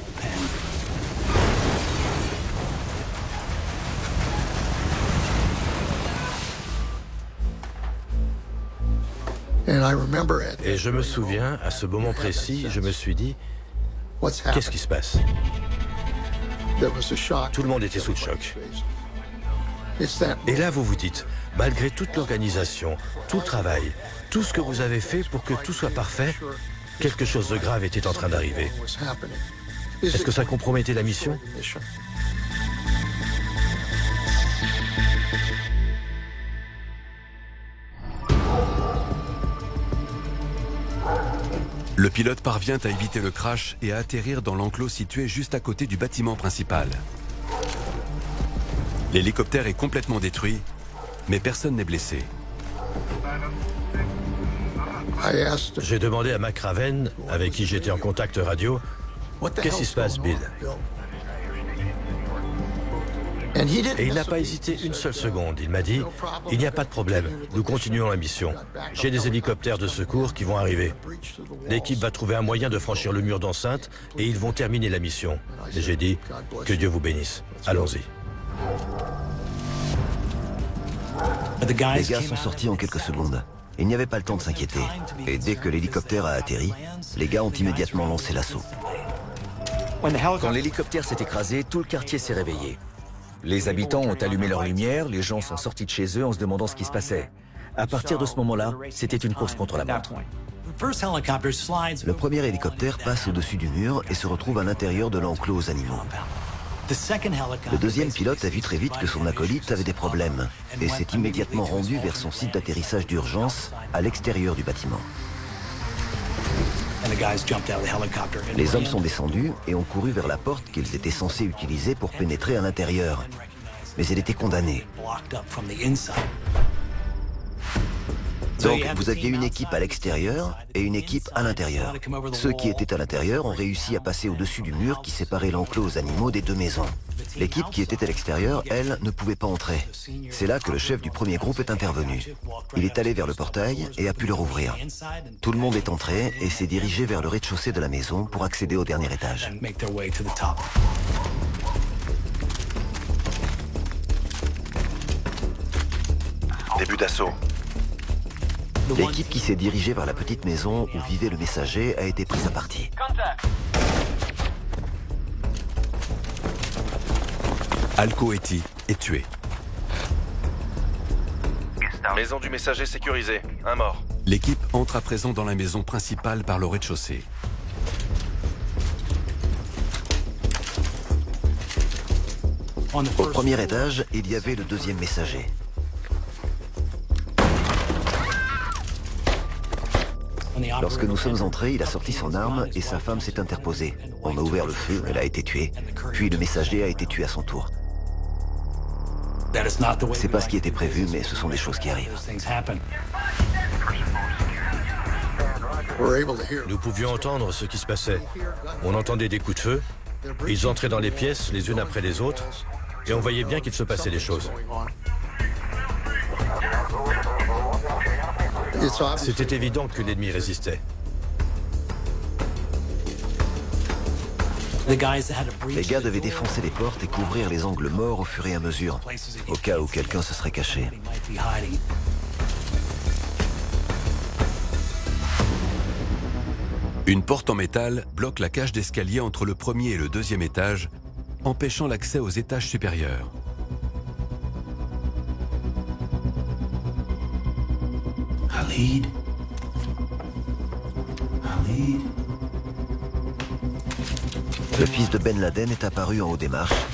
Et je me souviens, à ce moment précis, je me suis dit, qu'est-ce qui se passe? Tout le monde était sous le choc. Et là, vous vous dites, malgré toute l'organisation, tout le travail, tout ce que vous avez fait pour que tout soit parfait, quelque chose de grave était en train d'arriver. Est-ce que ça compromettait la mission? Le pilote parvient à éviter le crash et à atterrir dans l'enclos situé juste à côté du bâtiment principal. L'hélicoptère est complètement détruit, mais personne n'est blessé. J'ai demandé à McRaven, avec qui j'étais en contact radio, qu'est-ce qui se passe, Bill? Et il n'a pas hésité une seule seconde. Il m'a dit, il n'y a pas de problème, nous continuons la mission. J'ai des hélicoptères de secours qui vont arriver. L'équipe va trouver un moyen de franchir le mur d'enceinte et ils vont terminer la mission. Et j'ai dit, que Dieu vous bénisse. Allons-y. Les gars sont sortis en quelques secondes. Il n'y avait pas le temps de s'inquiéter. Et dès que l'hélicoptère a atterri, les gars ont immédiatement lancé l'assaut. Quand l'hélicoptère s'est écrasé, tout le quartier s'est réveillé. Les habitants ont allumé leurs lumières, les gens sont sortis de chez eux en se demandant ce qui se passait. À partir de ce moment-là, c'était une course contre la montre. Le premier hélicoptère passe au-dessus du mur et se retrouve à l'intérieur de l'enclos aux animaux. Le deuxième pilote a vu très vite que son acolyte avait des problèmes et s'est immédiatement rendu vers son site d'atterrissage d'urgence à l'extérieur du bâtiment. Les hommes sont descendus et ont couru vers la porte qu'ils étaient censés utiliser pour pénétrer à l'intérieur. Mais elle était condamnée. Donc, vous aviez une équipe à l'extérieur et une équipe à l'intérieur. Ceux qui étaient à l'intérieur ont réussi à passer au-dessus du mur qui séparait l'enclos aux animaux des deux maisons. L'équipe qui était à l'extérieur, elle, ne pouvait pas entrer. C'est là que le chef du premier groupe est intervenu. Il est allé vers le portail et a pu le rouvrir. Tout le monde est entré et s'est dirigé vers le rez-de-chaussée de la maison pour accéder au dernier étage. Début d'assaut. L'équipe qui s'est dirigée vers la petite maison où vivait le messager a été prise à partie. Al-Kuwaiti est tué. Maison du messager sécurisée, un mort. L'équipe entre à présent dans la maison principale par le rez-de-chaussée. Au premier étage, il y avait le deuxième messager. Lorsque nous sommes entrés, il a sorti son arme et sa femme s'est interposée. On a ouvert le feu, elle a été tuée. Puis le messager a été tué à son tour. C'est pas ce qui était prévu, mais ce sont des choses qui arrivent. Nous pouvions entendre ce qui se passait. On entendait des coups de feu. Ils entraient dans les pièces les unes après les autres. Et on voyait bien qu'il se passait des choses. C'était évident que l'ennemi résistait. Les gars devaient défoncer les portes et couvrir les angles morts au fur et à mesure, au cas où quelqu'un se serait caché. Une porte en métal bloque la cage d'escalier entre le premier et le deuxième étage, empêchant l'accès aux étages supérieurs. Khalid. Khalid. Le fils de Ben Laden est apparu en haut des marches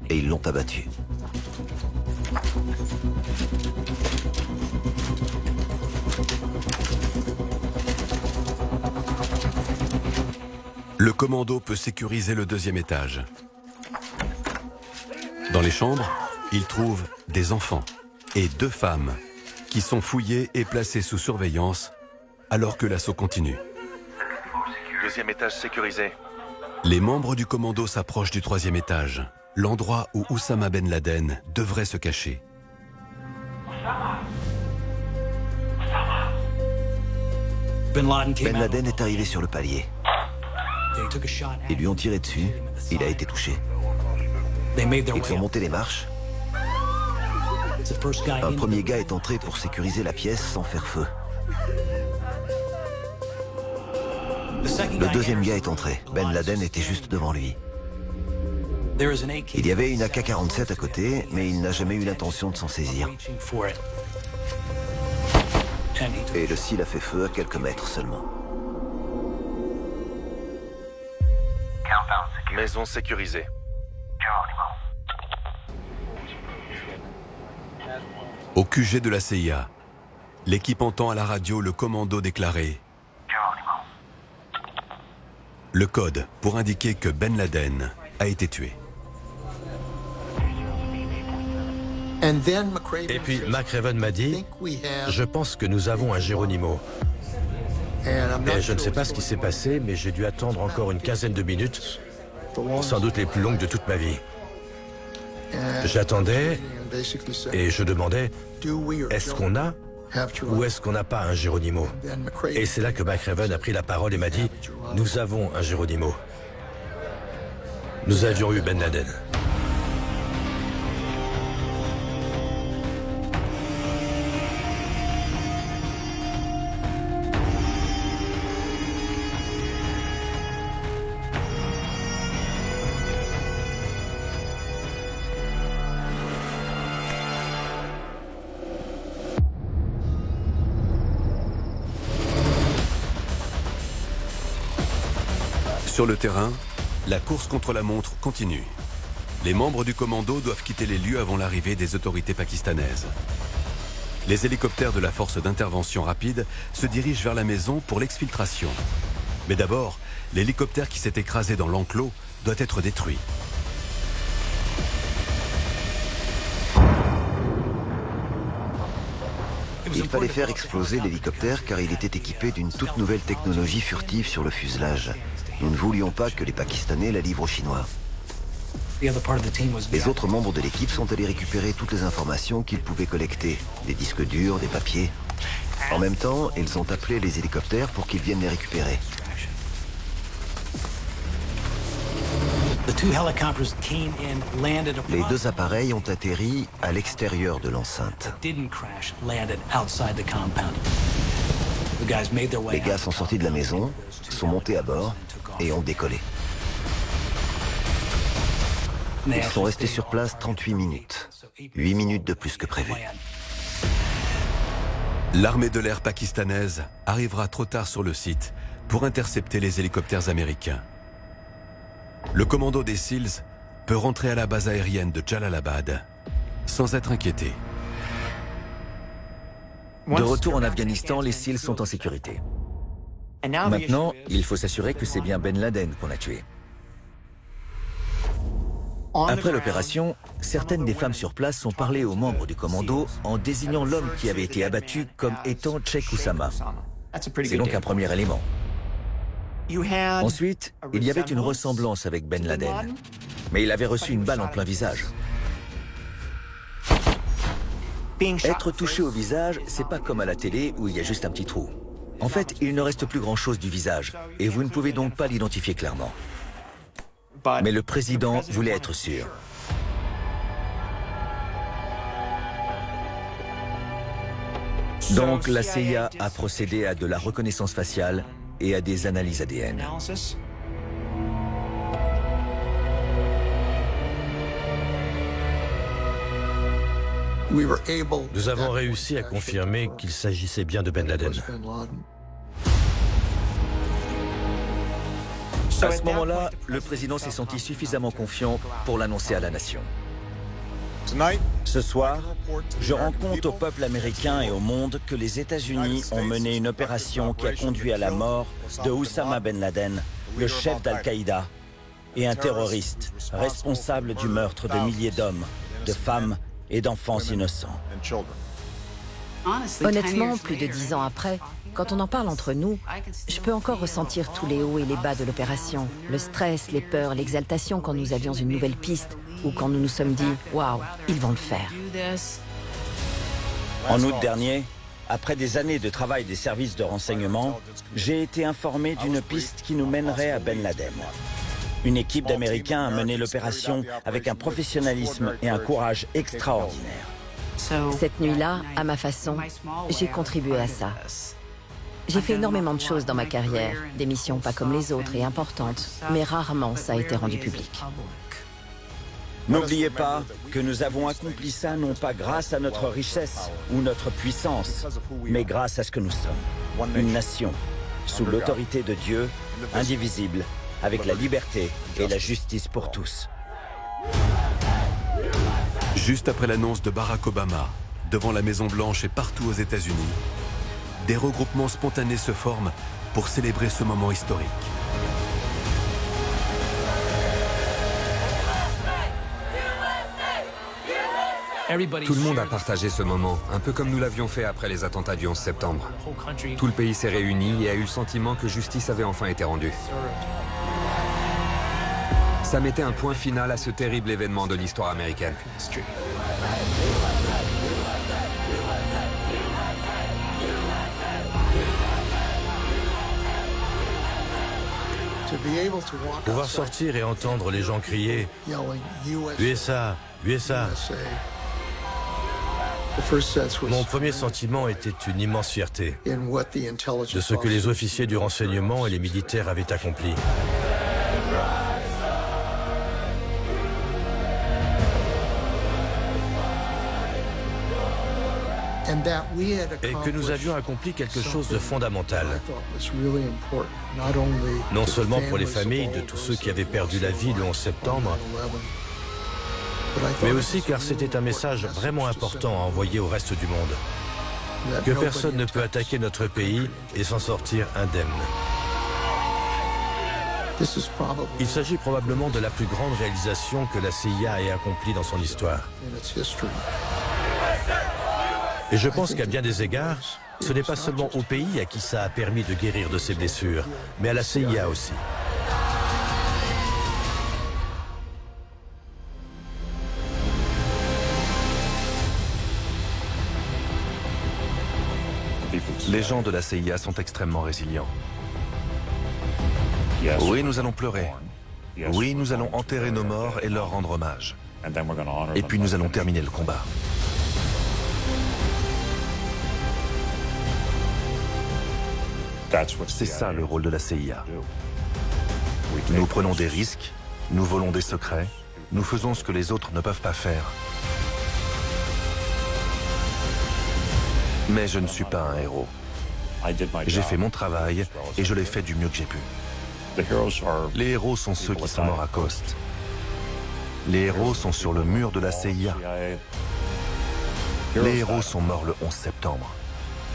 et ils l'ont abattu. Le commando peut sécuriser le deuxième étage. Dans les chambres, il trouve des enfants et 2 femmes qui sont fouillées et placées sous surveillance alors que l'assaut continue. Deuxième étage sécurisé. Les membres du commando s'approchent du 3e étage, l'endroit où Oussama Ben Laden devrait se cacher. Ben Laden est arrivé sur le palier. Ils lui ont tiré dessus, il a été touché. Ils ont monté les marches. Un premier gars est entré pour sécuriser la pièce sans faire feu. Le deuxième gars est entré. Ben Laden était juste devant lui. Il y avait une AK-47 à côté, mais il n'a jamais eu l'intention de s'en saisir. Et le cil a fait feu à quelques mètres seulement. Maison sécurisée. Au QG de la CIA, l'équipe entend à la radio le commando déclarer le code pour indiquer que Ben Laden a été tué. Et puis McRaven m'a dit, je pense que nous avons un Geronimo. Et je ne sais pas ce qui s'est passé, mais j'ai dû attendre encore une quinzaine de minutes, sans doute les plus longues de toute ma vie. J'attendais et je demandais, est-ce qu'on a ou est-ce qu'on n'a pas un Geronimo? Et c'est là que McRaven a pris la parole et m'a dit, nous avons un Geronimo. Nous avions eu Ben Laden. Sur le terrain, la course contre la montre continue. Les membres du commando doivent quitter les lieux avant l'arrivée des autorités pakistanaises. Les hélicoptères de la force d'intervention rapide se dirigent vers la maison pour l'exfiltration. Mais d'abord, l'hélicoptère qui s'est écrasé dans l'enclos doit être détruit. Il fallait faire exploser l'hélicoptère car il était équipé d'une toute nouvelle technologie furtive sur le fuselage. Nous ne voulions pas que les Pakistanais la livrent aux Chinois. Les autres membres de l'équipe sont allés récupérer toutes les informations qu'ils pouvaient collecter, des disques durs, des papiers. En même temps, ils ont appelé les hélicoptères pour qu'ils viennent les récupérer. Les 2 appareils ont atterri à l'extérieur de l'enceinte. Les gars sont sortis de la maison, sont montés à bord et ont décollé. Ils sont restés sur place 38 minutes. 8 minutes de plus que prévu. L'armée de l'air pakistanaise arrivera trop tard sur le site pour intercepter les hélicoptères américains. Le commando des SEALs peut rentrer à la base aérienne de Jalalabad sans être inquiété. De retour en Afghanistan, les SEALs sont en sécurité. Maintenant, il faut s'assurer que c'est bien Ben Laden qu'on a tué. Après l'opération, certaines des femmes sur place ont parlé aux membres du commando en désignant l'homme qui avait été abattu comme étant Sheikh Oussama. C'est donc un premier élément. Ensuite, il y avait une ressemblance avec Ben Laden, mais il avait reçu une balle en plein visage. Être touché au visage, c'est pas comme à la télé où il y a juste un petit trou. En fait, il ne reste plus grand-chose du visage, et vous ne pouvez donc pas l'identifier clairement. Mais le président voulait être sûr. Donc la CIA a procédé à de la reconnaissance faciale et à des analyses ADN. Nous avons réussi à confirmer qu'il s'agissait bien de Ben Laden. À ce moment-là, le président s'est senti suffisamment confiant pour l'annoncer à la nation. Ce soir, je rends compte au peuple américain et au monde que les États-Unis ont mené une opération qui a conduit à la mort de Oussama Ben Laden, le chef d'Al-Qaïda, et un terroriste responsable du meurtre de milliers d'hommes, de femmes et d'enfants innocents. Honnêtement, plus de 10 ans après, quand on en parle entre nous, je peux encore ressentir tous les hauts et les bas de l'opération. Le stress, les peurs, l'exaltation quand nous avions une nouvelle piste ou quand nous nous sommes dit « Waouh, ils vont le faire ». En août dernier, après des années de travail des services de renseignement, j'ai été informé d'une piste qui nous mènerait à Ben Laden. Une équipe d'Américains a mené l'opération avec un professionnalisme et un courage extraordinaires. Cette nuit-là, à ma façon, j'ai contribué à ça. J'ai fait énormément de choses dans ma carrière, des missions pas comme les autres et importantes, mais rarement ça a été rendu public. N'oubliez pas que nous avons accompli ça non pas grâce à notre richesse ou notre puissance, mais grâce à ce que nous sommes. Une nation, sous l'autorité de Dieu, indivisible, avec la liberté et la justice pour tous. Juste après l'annonce de Barack Obama, devant la Maison-Blanche et partout aux États-Unis, des regroupements spontanés se forment pour célébrer ce moment historique. Tout le monde a partagé ce moment, un peu comme nous l'avions fait après les attentats du 11 septembre. Tout le pays s'est réuni et a eu le sentiment que justice avait enfin été rendue. Ça mettait un point final à ce terrible événement de l'histoire américaine. Pouvoir sortir et entendre les gens crier « USA, USA ». Mon premier sentiment était une immense fierté de ce que les officiers du renseignement et les militaires avaient accompli. Et que nous avions accompli quelque chose de fondamental. Non seulement pour les familles de tous ceux qui avaient perdu la vie le 11 septembre, mais aussi car c'était un message vraiment important à envoyer au reste du monde. Que personne ne peut attaquer notre pays et s'en sortir indemne. Il s'agit probablement de la plus grande réalisation que la CIA ait accomplie dans son histoire. Et je pense qu'à bien des égards, ce n'est pas seulement au pays à qui ça a permis de guérir de ses blessures, mais à la CIA aussi. Les gens de la CIA sont extrêmement résilients. Oui, nous allons pleurer. Oui, nous allons enterrer nos morts et leur rendre hommage. Et puis nous allons terminer le combat. C'est ça le rôle de la CIA. Nous prenons des risques, nous volons des secrets, nous faisons ce que les autres ne peuvent pas faire. Mais je ne suis pas un héros. J'ai fait mon travail et je l'ai fait du mieux que j'ai pu. Les héros sont ceux qui sont morts à Khost. Les héros sont sur le mur de la CIA. Les héros sont morts le 11 septembre.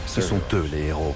Ce sont eux les héros.